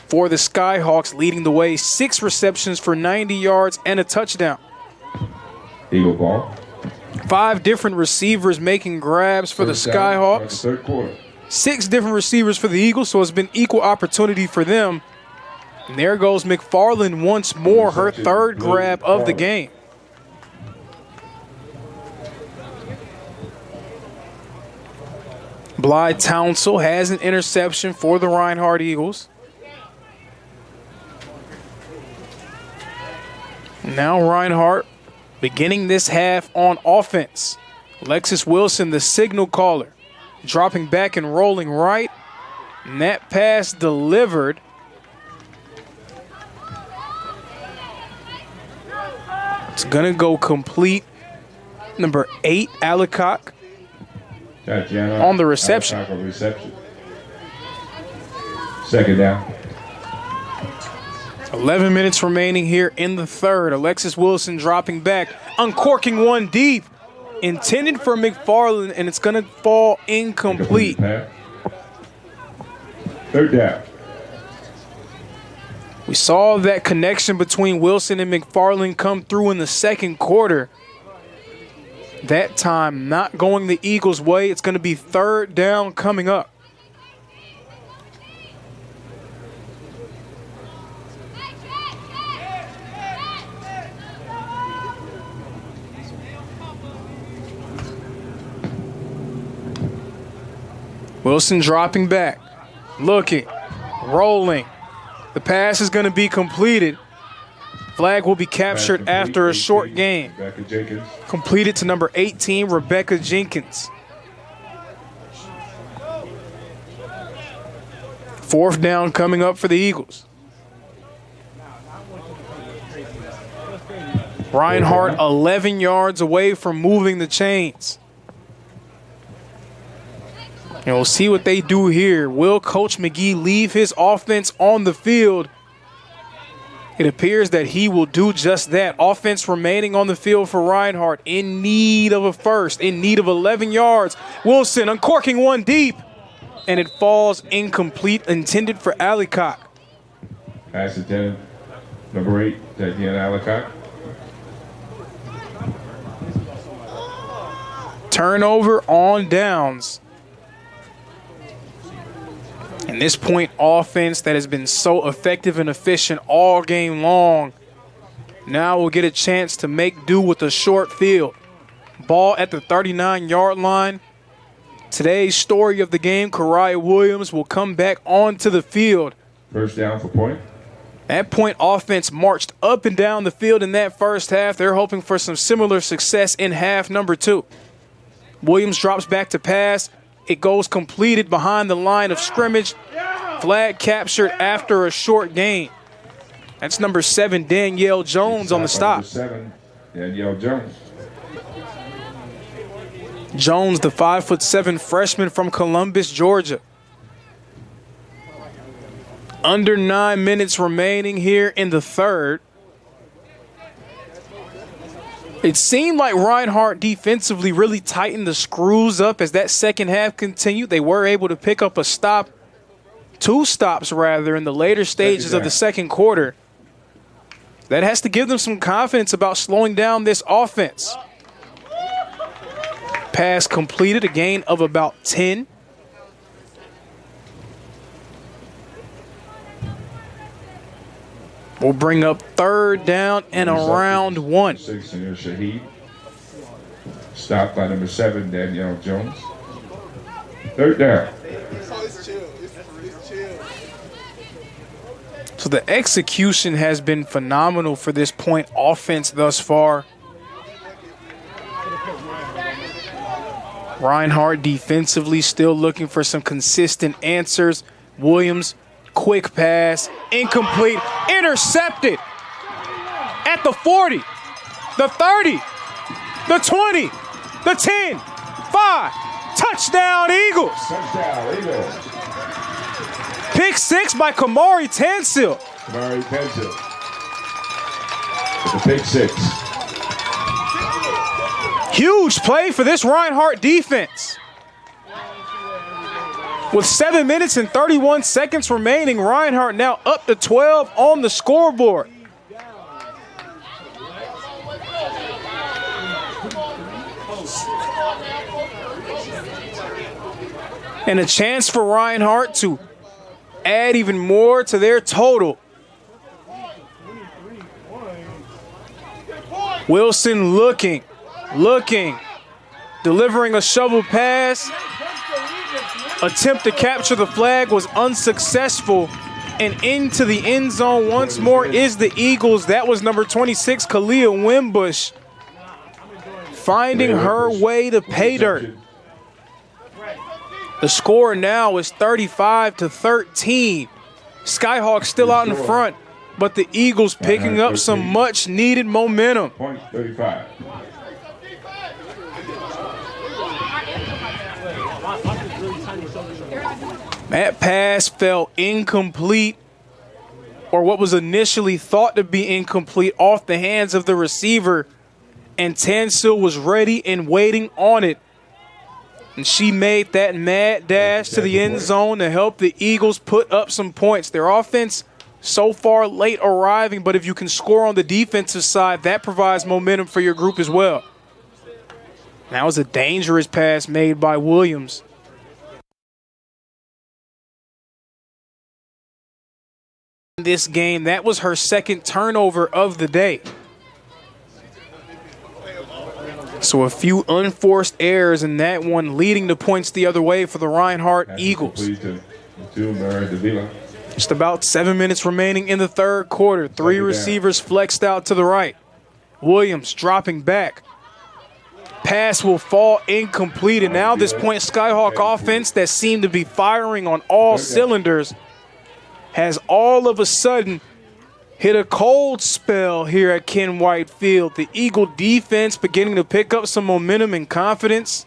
for the Skyhawks leading the way, 6 receptions for 90 yards and a touchdown. Eagle ball. 5 different receivers making grabs for the Skyhawks. Third quarter. 6 different receivers for the Eagles, so it's been equal opportunity for them. And there goes McFarland once more, her 3rd grab of the game. Blythe Townsell has an interception for the Reinhardt Eagles. Now Reinhardt beginning this half on offense. Alexis Wilson, the signal caller, dropping back and rolling right. And that pass delivered. It's going to go complete. Number 8, Alicock on the reception. Second down. 11 minutes remaining here in the third. Alexis Wilson dropping back, uncorking one deep. Intended for McFarland, and it's going to fall incomplete. Third down. We saw that connection between Wilson and McFarland come through in the second quarter. That time not going the Eagles' way. It's going to be third down coming up. Wilson dropping back, looking, rolling. The pass is going to be completed. Flag will be captured after a short gain. Completed to number 18, Rebecca Jenkins. 4th down coming up for the Eagles. Reinhardt 11 yards away from moving the chains. And we'll see what they do here. Will Coach McGee leave his offense on the field? It appears that he will do just that. Offense remaining on the field for Reinhardt, in need of a first, in need of 11 yards. Wilson uncorking one deep, and it falls incomplete, intended for Alicock. Pass intended, number 8, Tatiana Alicock. Turnover on downs. And this point offense that has been so effective and efficient all game long now will get a chance to make do with a short field. Ball at the 39-yard line. Today's story of the game, Kariah Williams will come back onto the field. First down for point. That point offense marched up and down the field in that first half. They're hoping for some similar success in half number 2. Williams drops back to pass. It goes completed behind the line of scrimmage. Flag captured after a short gain. That's number 7, Danielle Jones on the stop. Number 7, Danielle Jones. Jones, the 5'7" freshman from Columbus, Georgia. Under 9 minutes remaining here in the third. It seemed like Reinhardt defensively really tightened the screws up as that second half continued. They were able to pick up a stop, 2 stops rather, in the later stages of the second quarter. That has to give them some confidence about slowing down this offense. Pass completed, a gain of about 10. We'll bring up third down and around 1. 6 here, Shaheed. Stopped by number 7, Danielle Jones. Third down. So the execution has been phenomenal for this point offense thus far. Reinhardt defensively still looking for some consistent answers. Williams, quick pass, incomplete, intercepted at the 40, the 30, the 20, the 10, 5, touchdown Eagles. Touchdown, Eagles. Pick 6 by Kamari Tansil. Kamari Tansil. With the pick 6. Huge play for this Reinhardt defense. With 7 minutes and 31 seconds remaining, Reinhardt now up to 12 on the scoreboard. And a chance for Reinhardt to add even more to their total. Wilson looking, delivering a shovel pass. Attempt to capture the flag was unsuccessful. And into the end zone once more is the Eagles. That was number 26, Kalia Wimbush, finding her way to pay dirt. The score now is 35-13. Skyhawks still out in front, but the Eagles picking up some much-needed momentum. Point 35. That pass fell incomplete, or what was initially thought to be incomplete, off the hands of the receiver, and Tansil was ready and waiting on it. And she made that mad dash to the end zone to help the Eagles put up some points. Their offense so far late arriving, but if you can score on the defensive side, that provides momentum for your group as well. That was a dangerous pass made by Williams. In this game, that was her second turnover of the day. So a few unforced errors in that one, leading to points the other way for the Reinhardt Eagles. Just about 7 minutes remaining in the third quarter. 3 receivers flexed out to the right. Williams dropping back. Pass will fall incomplete. And now this point, Skyhawk offense that seemed to be firing on all cylinders has all of a sudden hit a cold spell here at Ken White Field. The Eagle defense beginning to pick up some momentum and confidence.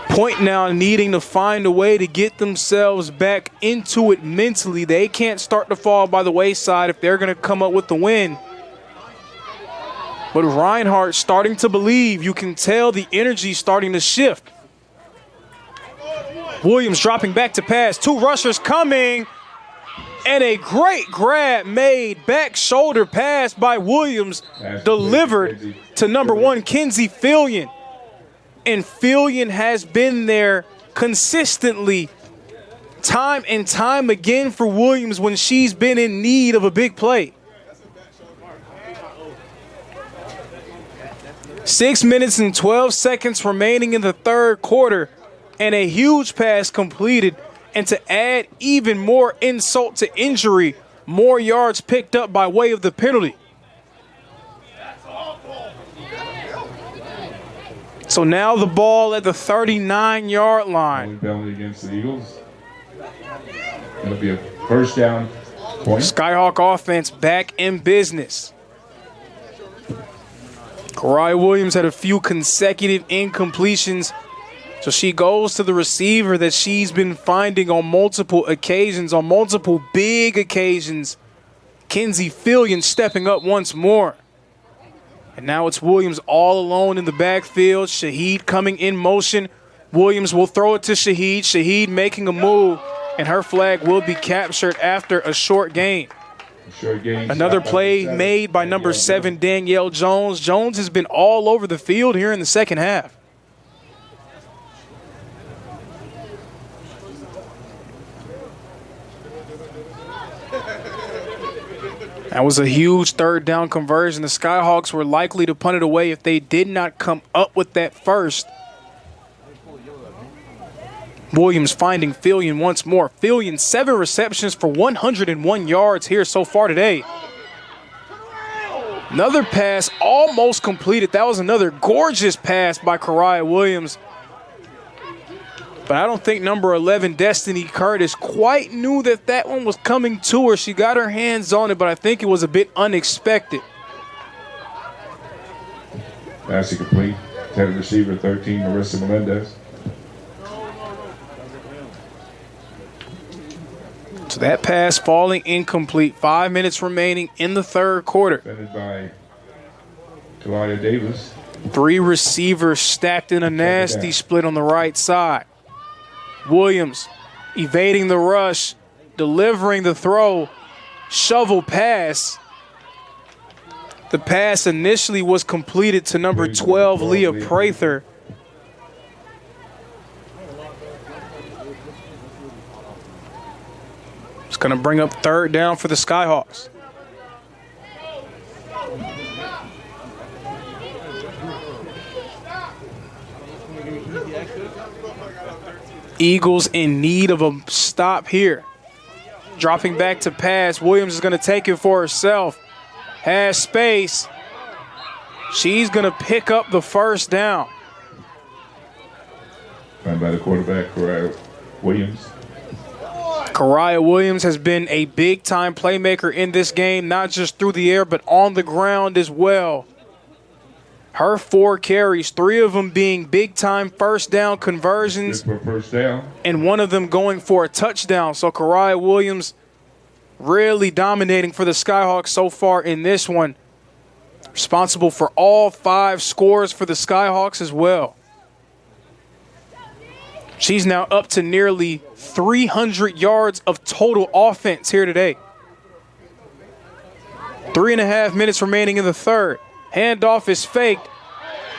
Point now needing to find a way to get themselves back into it mentally. They can't start to fall by the wayside if they're going to come up with the win. But Reinhardt starting to believe. You can tell the energy starting to shift. Williams dropping back to pass. 2 rushers coming. And a great grab made, back shoulder pass by Williams, delivered to number 1, Kenzie Fillion. And Fillion has been there consistently, time and time again for Williams when she's been in need of a big play. 6 minutes and 12 seconds remaining in the third quarter, and a huge pass completed. And to add even more insult to injury, more yards picked up by way of the penalty. So now the ball at the 39-yard line. Penalty against the Eagles. It'll be a first down point. Skyhawk offense back in business. Karai Williams had a few consecutive incompletions. So she goes to the receiver that she's been finding on multiple occasions, on multiple big occasions. Kenzie Fillion stepping up once more. And now it's Williams all alone in the backfield. Shaheed coming in motion. Williams will throw it to Shaheed. Shaheed making a move, and her flag will be captured after a short gain. Another play made by number 7, Danielle Jones. Jones has been all over the field here in the second half. That was a huge third down conversion. The Skyhawks were likely to punt it away if they did not come up with that first. Williams finding Fillion once more. Fillion, 7 receptions for 101 yards here so far today. Another pass almost completed. That was another gorgeous pass by Kariah Williams. But I don't think number 11, Destiny Curtis, quite knew that that one was coming to her. She got her hands on it, but I think it was a bit unexpected. Pass complete. 10 receiver, 13, Marissa Melendez. So that pass falling incomplete. 5 minutes remaining in the third quarter. Defended by Talia Davis. 3 receivers stacked in a nasty split on the right side. Williams evading the rush, delivering the throw, shovel pass. The pass initially was completed to number 12, Leah Prather. It's going to bring up third down for the Skyhawks. Eagles in need of a stop here. Dropping back to pass. Williams is going to take it for herself. Has space. She's going to pick up the first down. Found by the quarterback, Kariah Williams. Kariah Williams has been a big-time playmaker in this game, not just through the air, but on the ground as well. Her 4 carries, 3 of them being big-time first down conversions, First down. and 1 of them going for a touchdown. So Kariah Williams really dominating for the Skyhawks so far in this one. Responsible for all 5 scores for the Skyhawks as well. She's now up to nearly 300 yards of total offense here today. 3.5 minutes remaining in the third. Handoff is faked.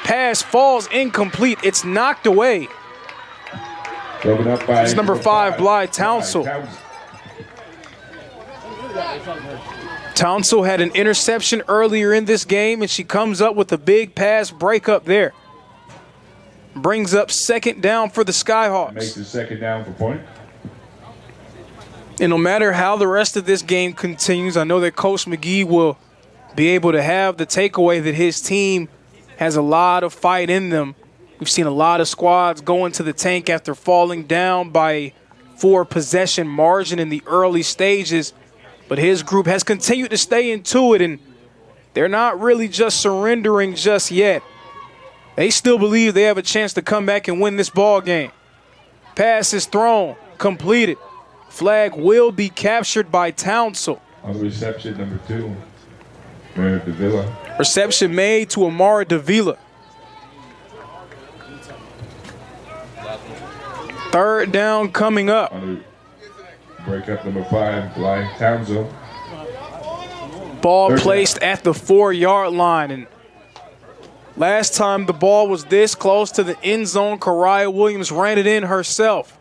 Pass falls incomplete. It's knocked away. It's number 5, Blythe Townsell. Townsell had an interception earlier in this game, and she comes up with a big pass breakup there. Brings up second down for the Skyhawks. Makes the second down for point. And no matter how the rest of this game continues, I know that Coach McGee will be able to have the takeaway that his team has a lot of fight in them. We've seen a lot of squads go into the tank after falling down by 4 possession margin in the early stages. But his group has continued to stay into it, and they're not really just surrendering just yet. They still believe they have a chance to come back and win this ball game. Pass is thrown, completed. Flag will be captured by Townsell. On the reception, number 2, Mary Davila. Reception made to Amara Davila. Third down coming up. On the breakup, number 5, Blythe Townsell. Ball placed at the 4-yard line. And last time the ball was this close to the end zone, Kariah Williams ran it in herself.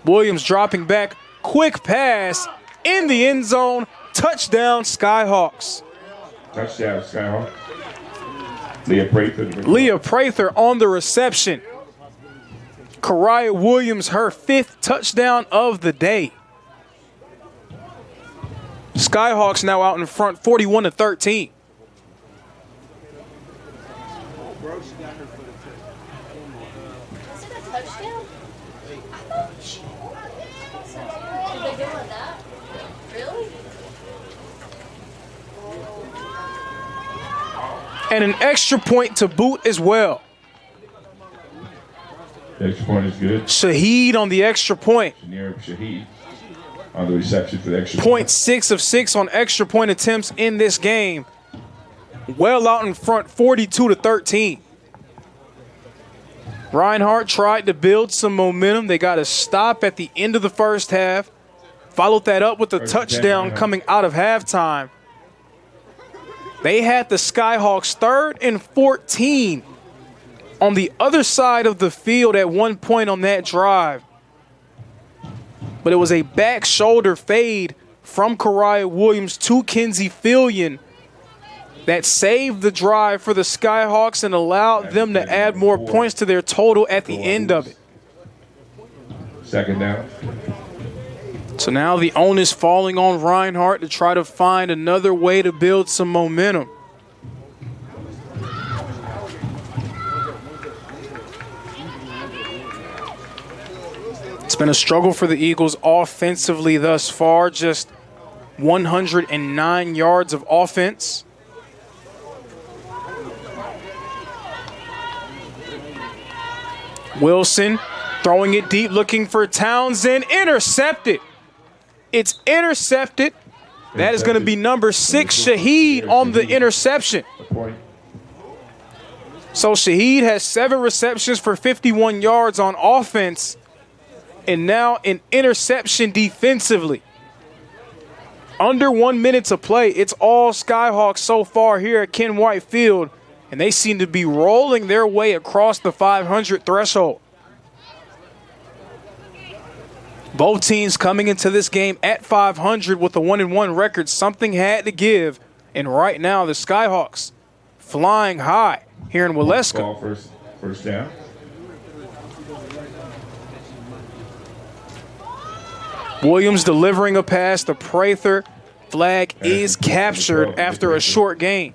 Williams dropping back. Quick pass in the end zone. Touchdown, Skyhawks. Touchdown, Skyhawks. Leah Prather. Leah Prather on the reception. Kariah Williams, her 5th touchdown of the day. Skyhawks now out in front, 41-13. And an extra point to boot as well. The extra point is good. Shahid on the extra point. Near Shahid on the reception for the extra point. 6 of 6 on extra point attempts in this game. Well out in front, 42-13. Reinhardt tried to build some momentum. They got a stop at the end of the first half. Followed that up with a touchdown coming out of halftime. They had the Skyhawks 3rd and 14 on the other side of the field at one point on that drive. But it was a back shoulder fade from Kariah Williams to Kenzie Fillion that saved the drive for the Skyhawks and allowed them to add more points to their total at the end of it. Second down. So now the onus falling on Reinhardt to try to find another way to build some momentum. It's been a struggle for the Eagles offensively thus far, just 109 yards of offense. Wilson throwing it deep, looking for Townsend. Intercepted. It's intercepted. That is going to be number 6, Shaheed, on the interception. So Shaheed has 7 receptions for 51 yards on offense, and now an interception defensively. Under 1 minute to play. It's all Skyhawks so far here at Ken White Field, and they seem to be rolling their way across the 500 threshold. Both teams coming into this game at 500 with a 1-1 record. Something had to give, and right now the Skyhawks flying high here in Waleska. Ball first down. Williams delivering a pass to Prather. Flag is captured after a short gain.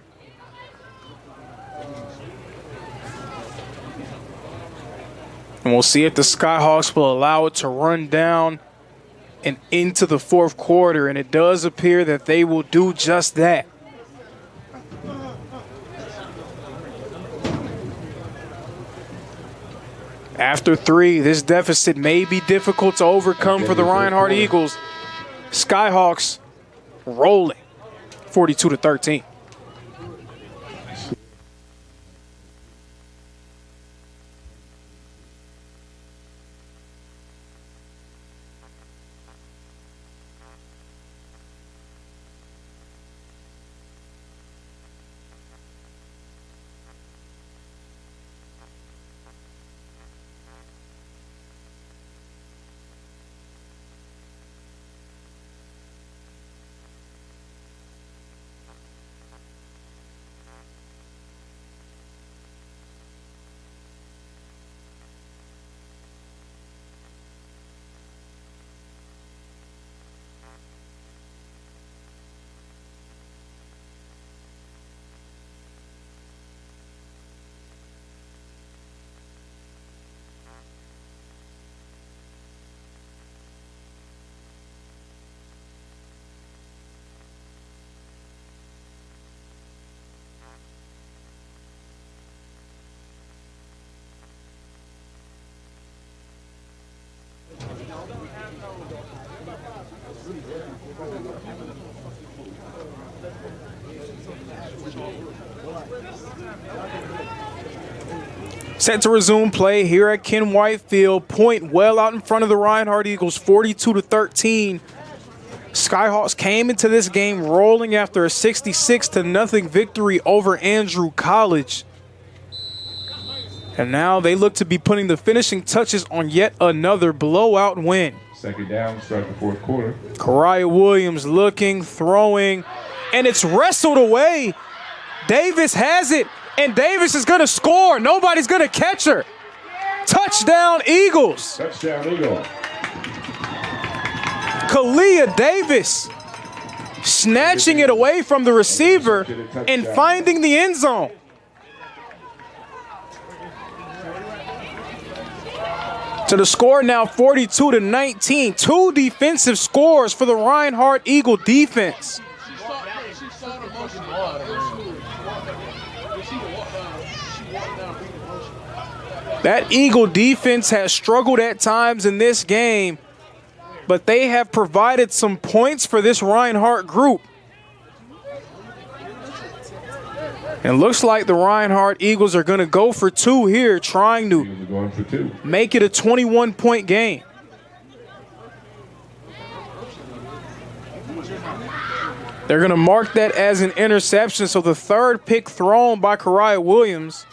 And we'll see if the Skyhawks will allow it to run down and into the fourth quarter. And it does appear that they will do just that. After 3, this deficit may be difficult to overcome for the Reinhardt Eagles. Skyhawks rolling 42-13. Set to resume play here at Ken White Field. Point well out in front of the Reinhardt Eagles, 42-13. Skyhawks came into this game rolling after a 66-0 victory over Andrew College. And now they look to be putting the finishing touches on yet another blowout win. Second down, start the fourth quarter. Kariah Williams looking, throwing, and it's wrestled away. Davis has it, and Davis is going to score. Nobody's going to catch her. Touchdown, Eagles. Touchdown, Eagles. Kalia Davis snatching it away from the receiver and finding the end zone. To the score now 42-19. 2 defensive scores for the Reinhardt Eagle defense. That Eagle defense has struggled at times in this game, but they have provided some points for this Reinhardt group. And looks like the Reinhardt Eagles are going to go for 2 here, trying to make it a 21-point game. They're going to mark that as an interception, so the third pick thrown by Kariah Williams.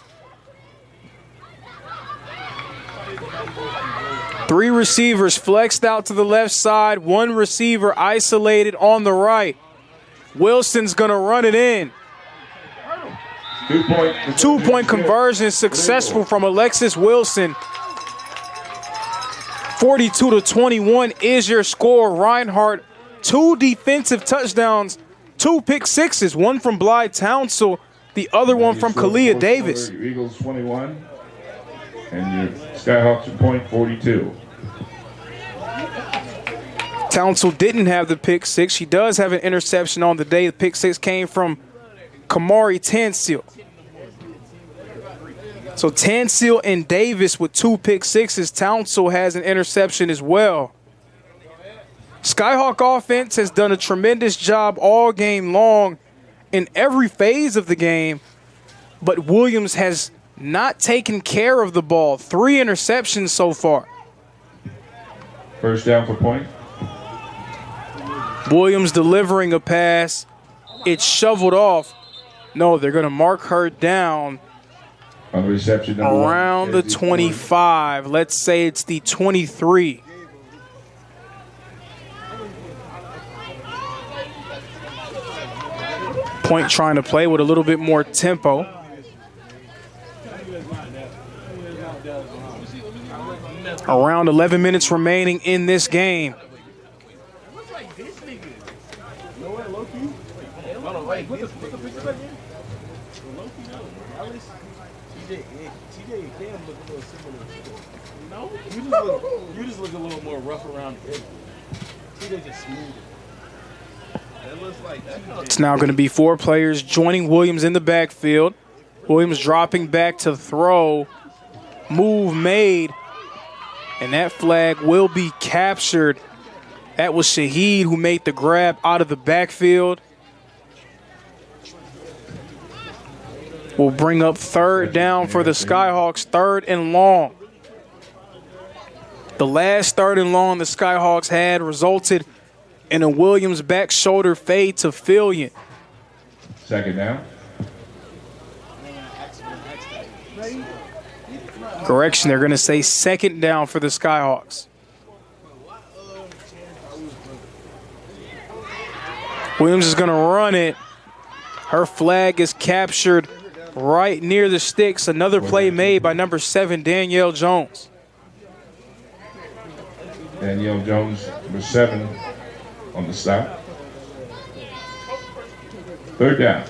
3 receivers flexed out to the left side. 1 receiver isolated on the right. Wilson's going to run it in. 2-point conversion successful from Alexis Wilson. 42-21 is your score. Reinhardt, 2 defensive touchdowns, 2 pick sixes, 1 from Blythe Townsell, the other one from Kalia Davis. Your Eagles 21 and your Skyhawks at point 42. Townsell didn't have the pick six. She does have an interception on the day. The pick six came from Kamari Tansil. So Tansil and Davis with 2 pick sixes. Townsell has an interception as well. Skyhawk offense has done a tremendous job all game long in every phase of the game, but Williams has not taken care of the ball. 3 interceptions so far. First down for point. Williams delivering a pass. It's shoveled off. No, they're going to mark her down On the reception number around 1, the 25. Let's say it's the 23. Point trying to play with a little bit more tempo. Around 11 minutes remaining in this game. You just look a little more rough around the edges. TJ just smooth it. It looks like It's now going to be 4 players joining Williams in the backfield. Williams dropping back to throw. Move made. And that flag will be captured. That was Shaheed who made the grab out of the backfield. Will bring up 3rd down for the Skyhawks, 3rd and long. The last 3rd and long the Skyhawks had resulted in a Williams back shoulder fade to Fillion. Second down. Correction, they're going to say 2nd down for the Skyhawks. Williams is going to run it. Her flag is captured right near the sticks. Another play made by number 7, Danielle Jones. Danielle Jones, number 7, on the stop. 3rd down.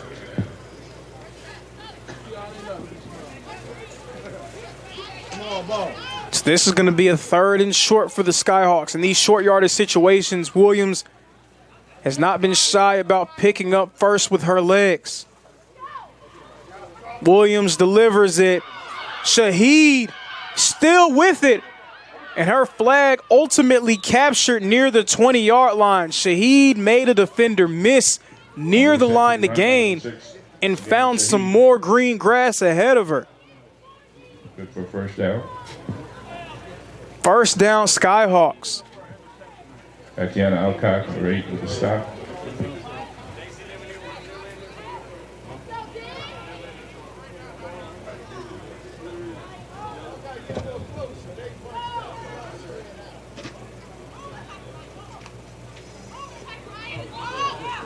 So this is going to be a 3rd and short for the Skyhawks. In these short yardage situations, Williams has not been shy about picking up first with her legs. Williams delivers it. Shaheed still with it. And her flag ultimately captured near the 20-yard line. Shaheed made a defender miss near the line to gain and found some more green grass ahead of her. Good for first down. 1st down, Skyhawks. Tatiana Alcock, number 8, with the stop.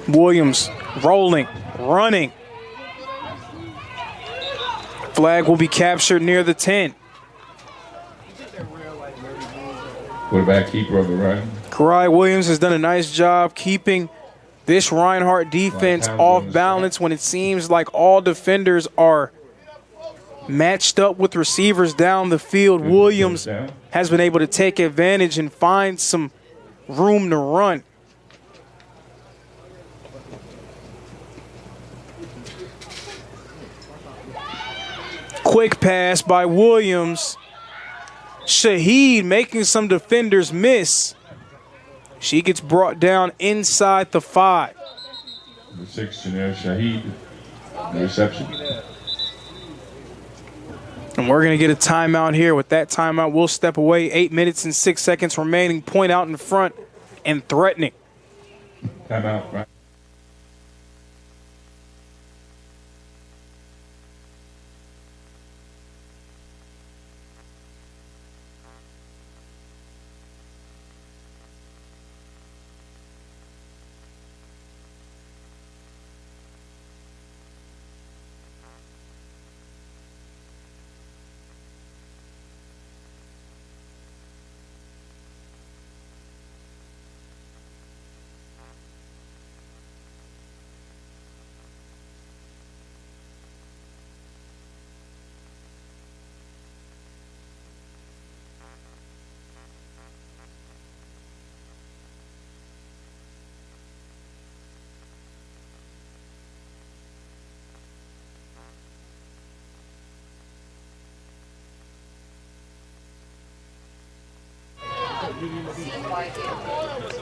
Williams rolling, running. Flag will be captured near the 10. Quarterback keeper of the run. Karai Williams has done a nice job keeping this Reinhardt defense off balance when it seems like all defenders are matched up with receivers down the field. Williams has been able to take advantage and find some room to run. Quick pass by Williams. Shaheed making some defenders miss. She gets brought down inside the 5. The 6, Janelle Shaheed, the reception. And we're going to get a timeout here. With that timeout, we'll step away. 8 minutes and 6 seconds remaining. Point out in front and threatening. Timeout, right?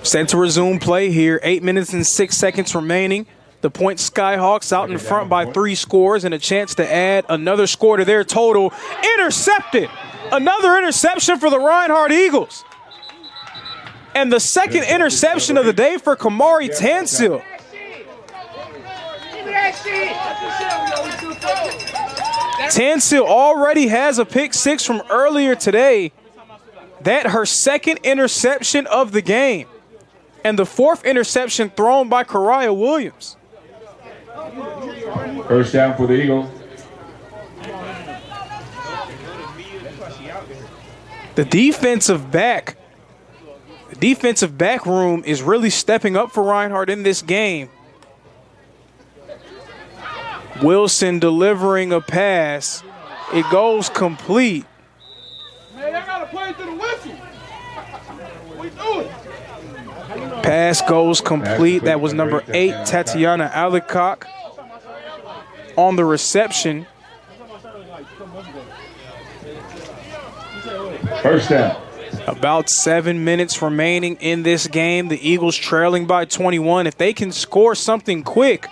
Set to resume play here. 8 minutes and 6 seconds remaining. The Point Skyhawks out in front by 3 scores and a chance to add another score to their total. Intercepted. Another interception for the Reinhardt Eagles. And the second interception of the day for Kamari Tansil. Tansil already has a pick 6 from earlier today. That her second interception of the game. And the 4th interception thrown by Kariah Williams. First down for the Eagles. The defensive back room is really stepping up for Reinhardt in this game. Wilson delivering a pass. It goes complete. Man, I gotta play through the whistle. We do it. Pass goes complete. That was number 8, Tatiana Alikok, on the reception. First down. About 7 minutes remaining in this game. The Eagles trailing by 21. If they can score something quick,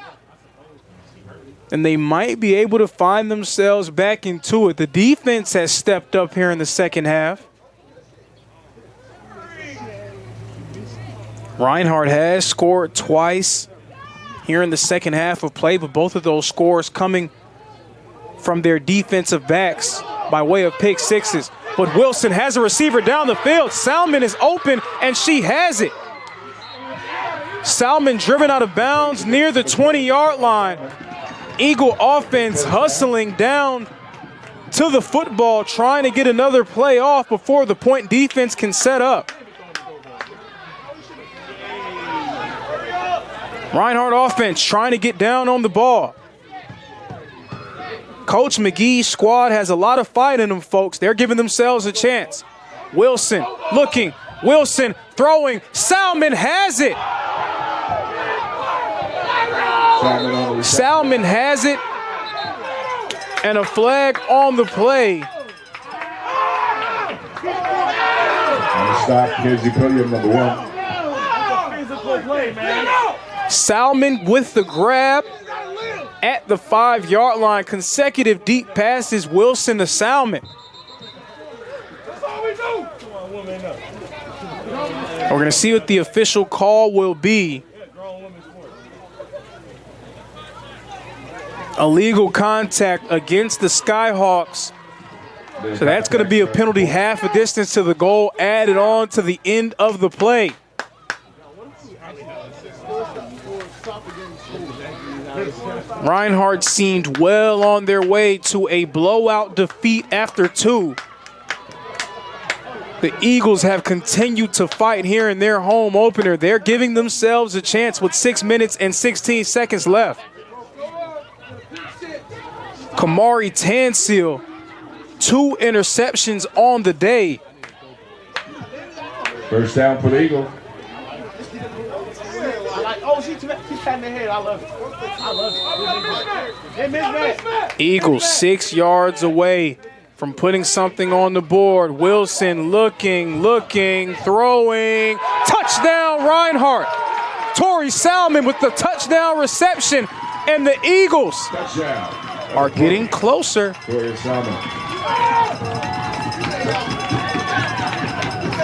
then they might be able to find themselves back into it. The defense has stepped up here in the second half. Reinhardt has scored twice here in the second half of play, but both of those scores coming from their defensive backs by way of pick 6s. But Wilson has a receiver down the field. Salmon is open, and she has it. Salmon driven out of bounds near the 20-yard line. Eagle offense hustling down to the football, trying to get another play off before the Point defense can set up. Reinhardt offense trying to get down on the ball. Coach McGee's squad has a lot of fight in them, folks. They're giving themselves a chance. Wilson looking. Wilson throwing. Salmon has it. Salmon has it. And a flag on the play. Stop, Kenzie Pilliam, number 1. Salmon with the grab at the 5-yard line. Consecutive deep passes. Wilson to Salmon. We're going to see what the official call will be. Illegal contact against the Skyhawks. So that's going to be a penalty, half a distance to the goal, added on to the end of the play. Reinhardt seemed well on their way to a blowout defeat after 2. The Eagles have continued to fight here in their home opener. They're giving themselves a chance with 6 minutes and 16 seconds left. Kamari Tansil, 2 interceptions on the day. First down for the Eagles. She's patting the head. I love it. I love it. Eagles 6 yards away from putting something on the board. Wilson looking, throwing. Touchdown, Reinhardt. Tori Salmon with the touchdown reception. And the Eagles are getting closer.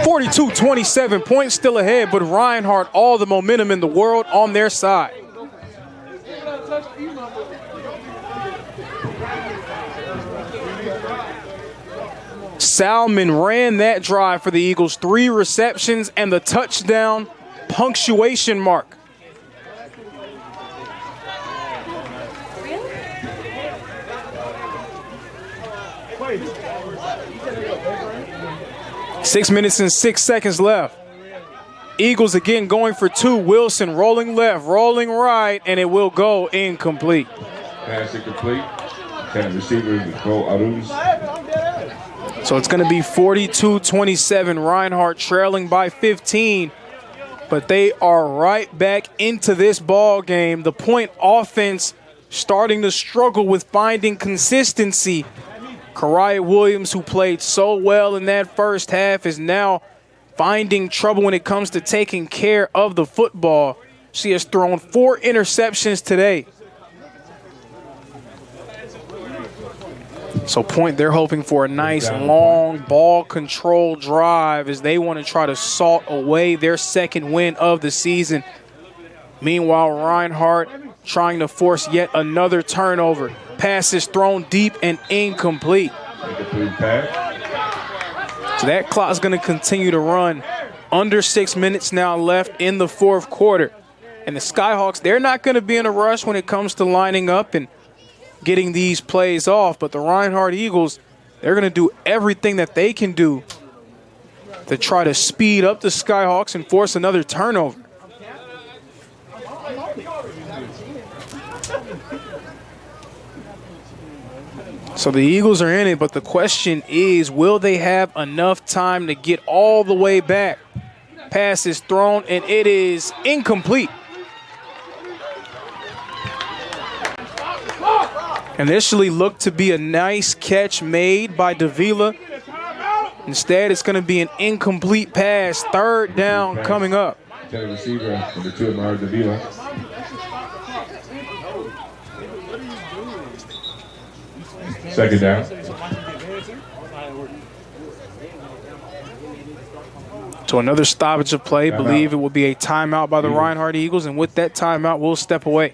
42-27, points still ahead, but Reinhardt, all the momentum in the world on their side. Salmon ran that drive for the Eagles, 3 receptions and the touchdown punctuation mark. Six minutes and 6 seconds left. Eagles again going for 2. Wilson rolling left, rolling right, and it will go incomplete. Pass incomplete. 10 receivers, Bo Aruz. So it's going to be 42-27. Reinhardt trailing by 15. But they are right back into this ball game. The Point offense starting to struggle with finding consistency. Kariah Williams, who played so well in that first half, is now finding trouble when it comes to taking care of the football. She has thrown 4 interceptions today. So Point, they're hoping for a nice long ball control drive as they want to try to salt away their second win of the season. Meanwhile, Reinhardt trying to force yet another turnover. Pass is thrown deep and incomplete. So that clock is going to continue to run. Under 6 minutes now left in the fourth quarter. And the Skyhawks, they're not going to be in a rush when it comes to lining up and getting these plays off. But the Reinhardt Eagles, they're going to do everything that they can do to try to speed up the Skyhawks and force another turnover. So the Eagles are in it, but the question is, will they have enough time to get all the way back? Pass is thrown, and it is incomplete. Initially looked to be a nice catch made by Davila. Instead, it's going to be an incomplete pass. Third down coming up. The receiver, number 2, Amara Davila. Second down. So another stoppage of play. Believe it will be a timeout by the Reinhardt Eagles, and with that timeout, we'll step away.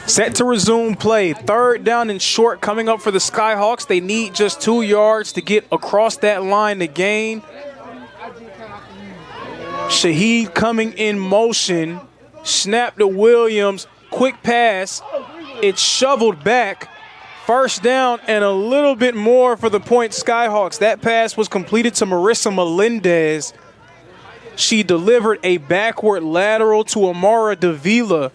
Set to resume play. Third down and short coming up for the Skyhawks. They need just 2 yards to get across that line to gain. Shaheed coming in motion. Snap to Williams. Quick pass. It's shoveled back. First down and a little bit more for the Point Skyhawks. That pass was completed to Marissa Melendez. She delivered a backward lateral to Amara Davila.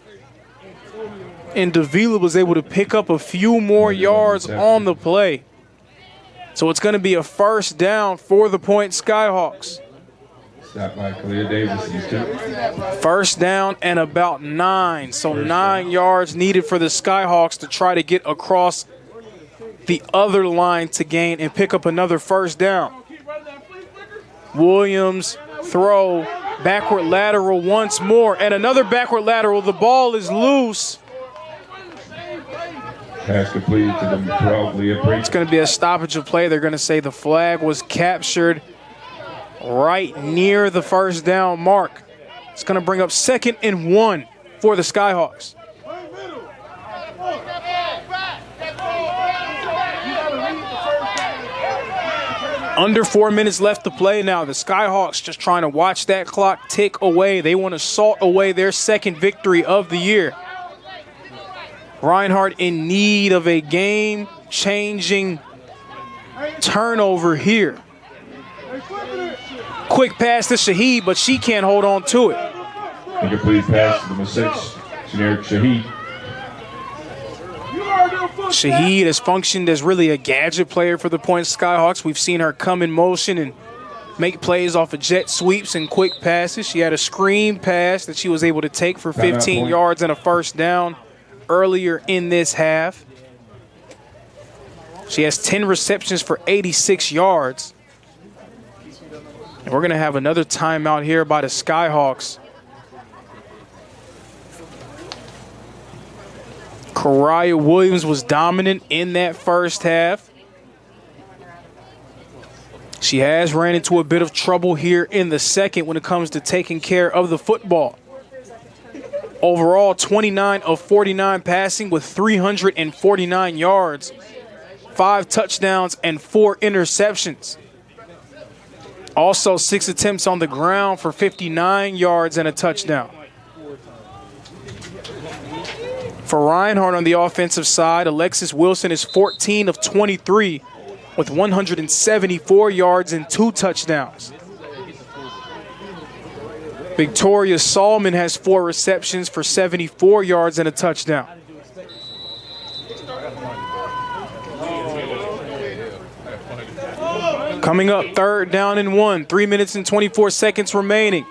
And Davila was able to pick up a few more yards on the play. So it's going to be a first down for the Point Skyhawks. Stopped by Kalia Davis. First down and about 9. So 9 yards needed for the Skyhawks to try to get across the other line to gain and pick up another first down. Williams throw, backward lateral once more, and another backward lateral. The ball is loose. Pass completed to the 12, Leah Brink. It's going to be a stoppage of play. They're going to say the flag was captured right near the first down mark. It's going to bring up 2nd and 1 for the Skyhawks. Under 4 minutes left to play now. The Skyhawks just trying to watch that clock tick away. They want to salt away their second victory of the year. Reinhardt in need of a game-changing turnover here. Quick pass to Shaheed, but she can't hold on to it. Incomplete pass to number 6, generic Shaheed. Shaheed has functioned as really a gadget player for the Point Skyhawks. We've seen her come in motion and make plays off of jet sweeps and quick passes. She had a screen pass that she was able to take for 15 yards and a first down earlier in this half. She has 10 receptions for 86 yards. And we're going to have another timeout here by the Skyhawks. Kariah Williams was dominant in that first half. She has ran into a bit of trouble here in the second when it comes to taking care of the football. Overall, 29 of 49 passing with 349 yards, 5 touchdowns, and 4 interceptions. Also, 6 attempts on the ground for 59 yards and a touchdown. For Reinhardt on the offensive side, Alexis Wilson is 14 of 23 with 174 yards and 2 touchdowns. Victoria Salmon has 4 receptions for 74 yards and a touchdown. Coming up, 3rd down and 1, 3 minutes and 24 seconds remaining.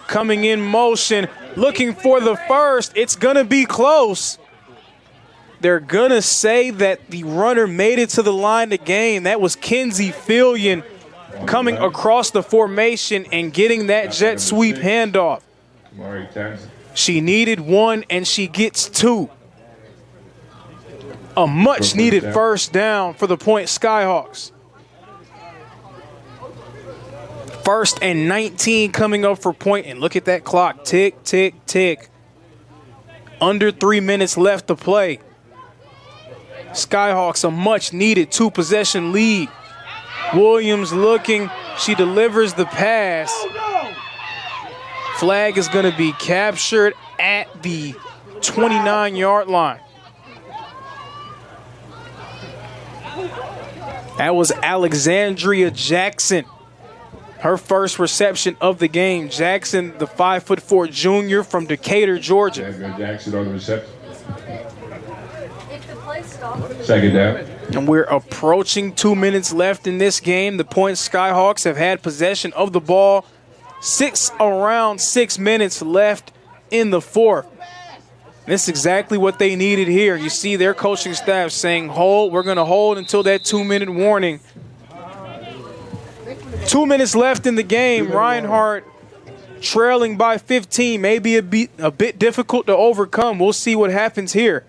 Coming in motion, looking for the first. It's going to be close. They're going to say that the runner made it to the line to gain. That was Kenzie Fillion coming across the formation and getting that jet sweep handoff. She needed 1 and she gets 2. A much needed first down for the Point Skyhawks. 1st and 19 coming up for Point, and look at that clock. Tick, tick, tick. Under 3 minutes left to play. Skyhawks a much needed 2-possession lead. Williams looking. She delivers the pass. Flag is going to be captured at the 29-yard line. That was Alexandria Jackson. Her first reception of the game. Jackson, the 5'4" junior from Decatur, Georgia. Jackson on the reception. 2nd down. And we're approaching 2 minutes left in this game. The Point Skyhawks have had possession of the ball. Around 6 minutes left in the 4th. This is exactly what they needed here. You see their coaching staff saying, hold, we're going to hold until that 2-minute warning. 2 minutes left in the game. Reinhardt trailing by 15. Maybe a bit difficult to overcome. We'll see what happens here.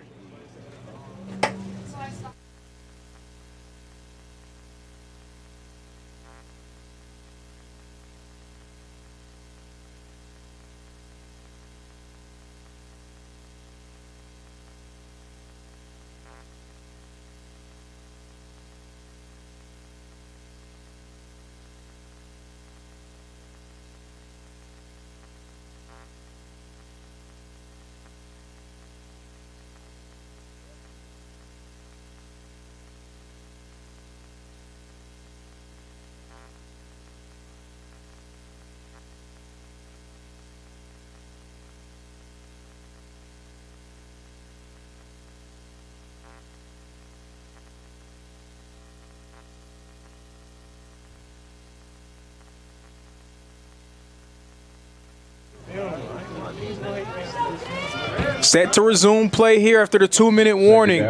Set to resume play here after the 2-minute warning.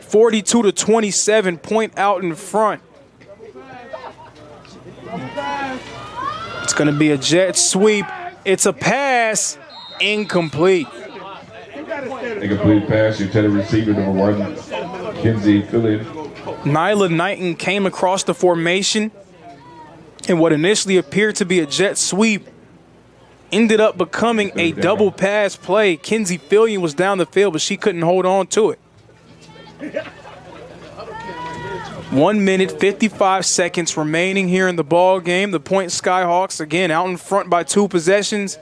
42-27, Point out in front. It's going to be a jet sweep. It's a pass. Incomplete. Incomplete pass. You tell the receiver number 1, Kenzie Fillion. Nyla Knighton came across the formation, and what initially appeared to be a jet sweep ended up becoming a double pass play. Kenzie Fillion was down the field, but she couldn't hold on to it. 1 minute, 55 seconds remaining here in the ball game. The Point Skyhawks, again, out in front by 2 possessions.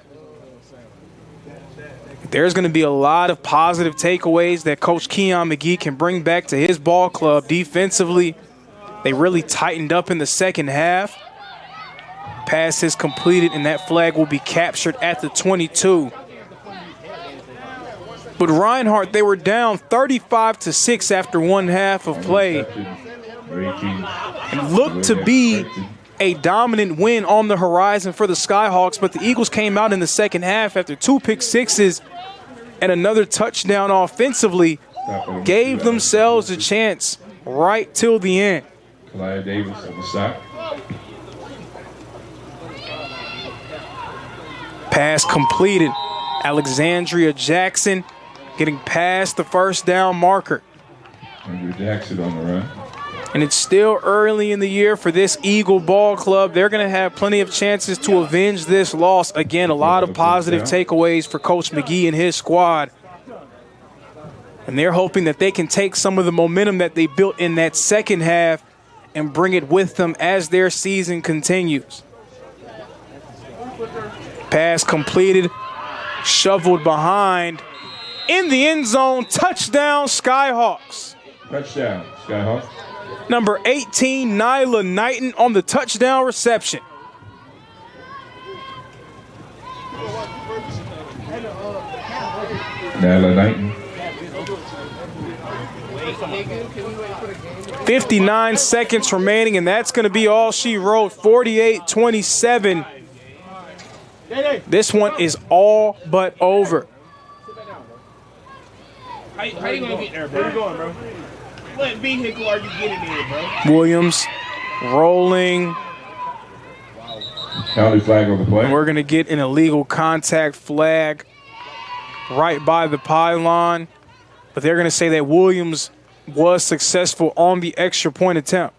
There's going to be a lot of positive takeaways that Coach Keon McGee can bring back to his ball club. Defensively, they really tightened up in the second half. Pass is completed, and that flag will be captured at the 22. But Reinhardt, they were down 35-6 after 1 half of play. And looked to be a dominant win on the horizon for the Skyhawks, but the Eagles came out in the second half after 2 pick-sixes and another touchdown offensively, gave themselves a chance right till the end. Kalaya Davis on the stop. Pass completed. Alexandria Jackson getting past the first down marker. Andrew Jackson on the run. And it's still early in the year for this Eagle ball club. They're going to have plenty of chances to avenge this loss. Again, a lot of positive takeaways for Coach McGee and his squad. And they're hoping that they can take some of the momentum that they built in that second half and bring it with them as their season continues. Pass completed, shoveled behind, in the end zone. Touchdown, Skyhawks. Touchdown, Skyhawks. Number 18, Nyla Knighton on the touchdown reception. Nyla Knighton. 59 seconds remaining, and that's going to be all she wrote. 48-27. This one is all but over. How you gonna get there, bro? Where you going, bro? What vehicle are you getting in, bro? Williams rolling. Penalty flag on the play. And we're going to get an illegal contact flag right by the pylon. But they're going to say that Williams was successful on the extra point attempt.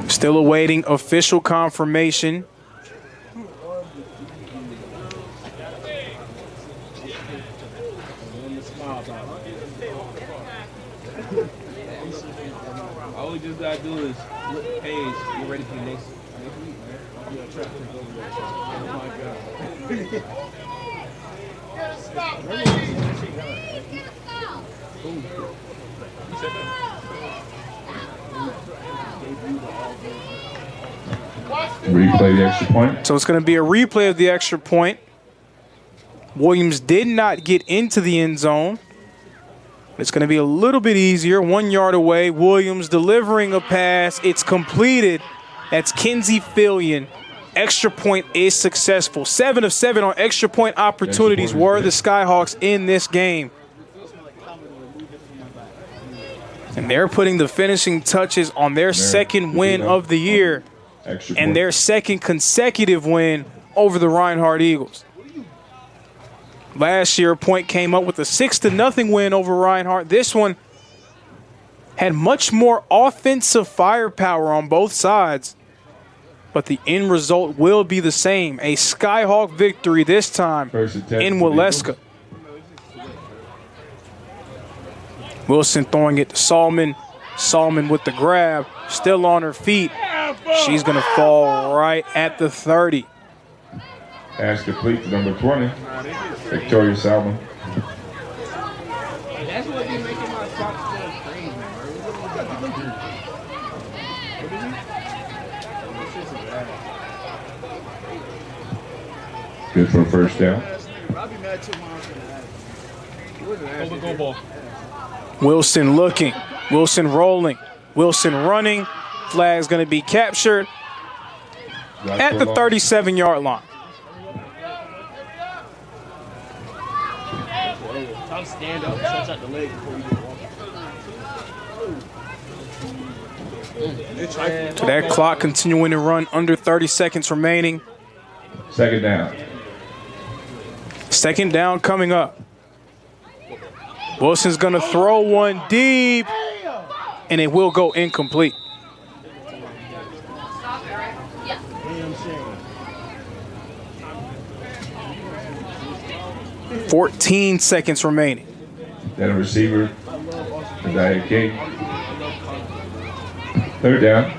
Still awaiting official confirmation. All we just gotta do is look at the page. Get ready for the next week, man. Oh my God. Replay the extra point. So it's going to be a replay of the extra point. Williams did not get into the end zone. It's going to be a little bit easier. 1 yard away. Williams delivering a pass. It's completed. That's Kinsey Fillion. Extra point is successful. 7 of 7 on extra point opportunities were the Skyhawks in this game. And they're putting the finishing touches on their second win of the year and their second consecutive win over the Reinhardt Eagles. Last year, Point came up with a 6-0 win over Reinhardt. This one had much more offensive firepower on both sides, but the end result will be the same. A Skyhawk victory this time in Waleska. Wilson throwing it to Salmon. Salmon with the grab, still on her feet. She's going to fall right at the 30. Pass complete to number 20, Victoria Salmon. That's what be making my socks feel crazy, bro. Good for a first down. Go ball. Wilson looking. Wilson rolling. Wilson running. Flag's going to be captured at the 37-yard line. Stand up, stretch out the leg before you walk. So that clock continuing to run, under 30 seconds remaining. Second down. Second down coming up. Wilson's going to throw one deep, and it will go incomplete. 14 seconds remaining. Then a receiver, Isaiah King. Third down.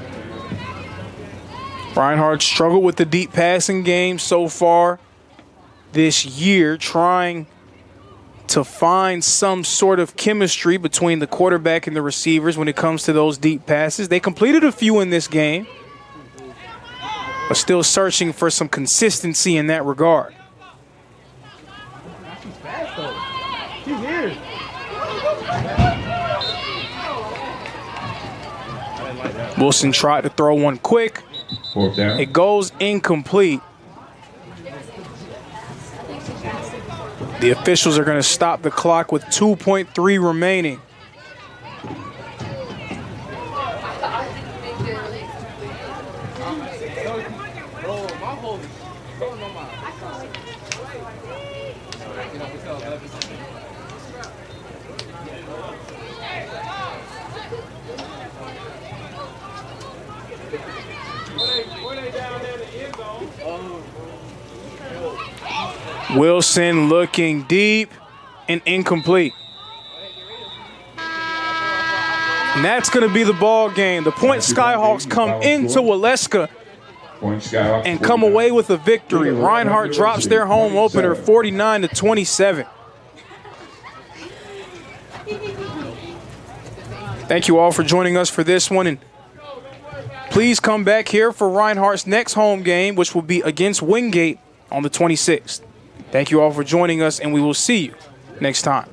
Reinhardt struggled with the deep passing game so far this year, trying to find some sort of chemistry between the quarterback and the receivers when it comes to those deep passes. They completed a few in this game, but still searching for some consistency in that regard. She's here. Wilson tried to throw one quick. Fourth down. It goes incomplete. The officials are going to stop the clock with 2.3 remaining. Wilson looking deep and incomplete. And that's going to be the ball game. The Point Skyhawks come into Waleska and come away with a victory. Reinhardt drops their home opener 49-27. Thank you all for joining us for this one. And please come back here for Reinhardt's next home game, which will be against Wingate on the 26th. Thank you all for joining us, and we will see you next time.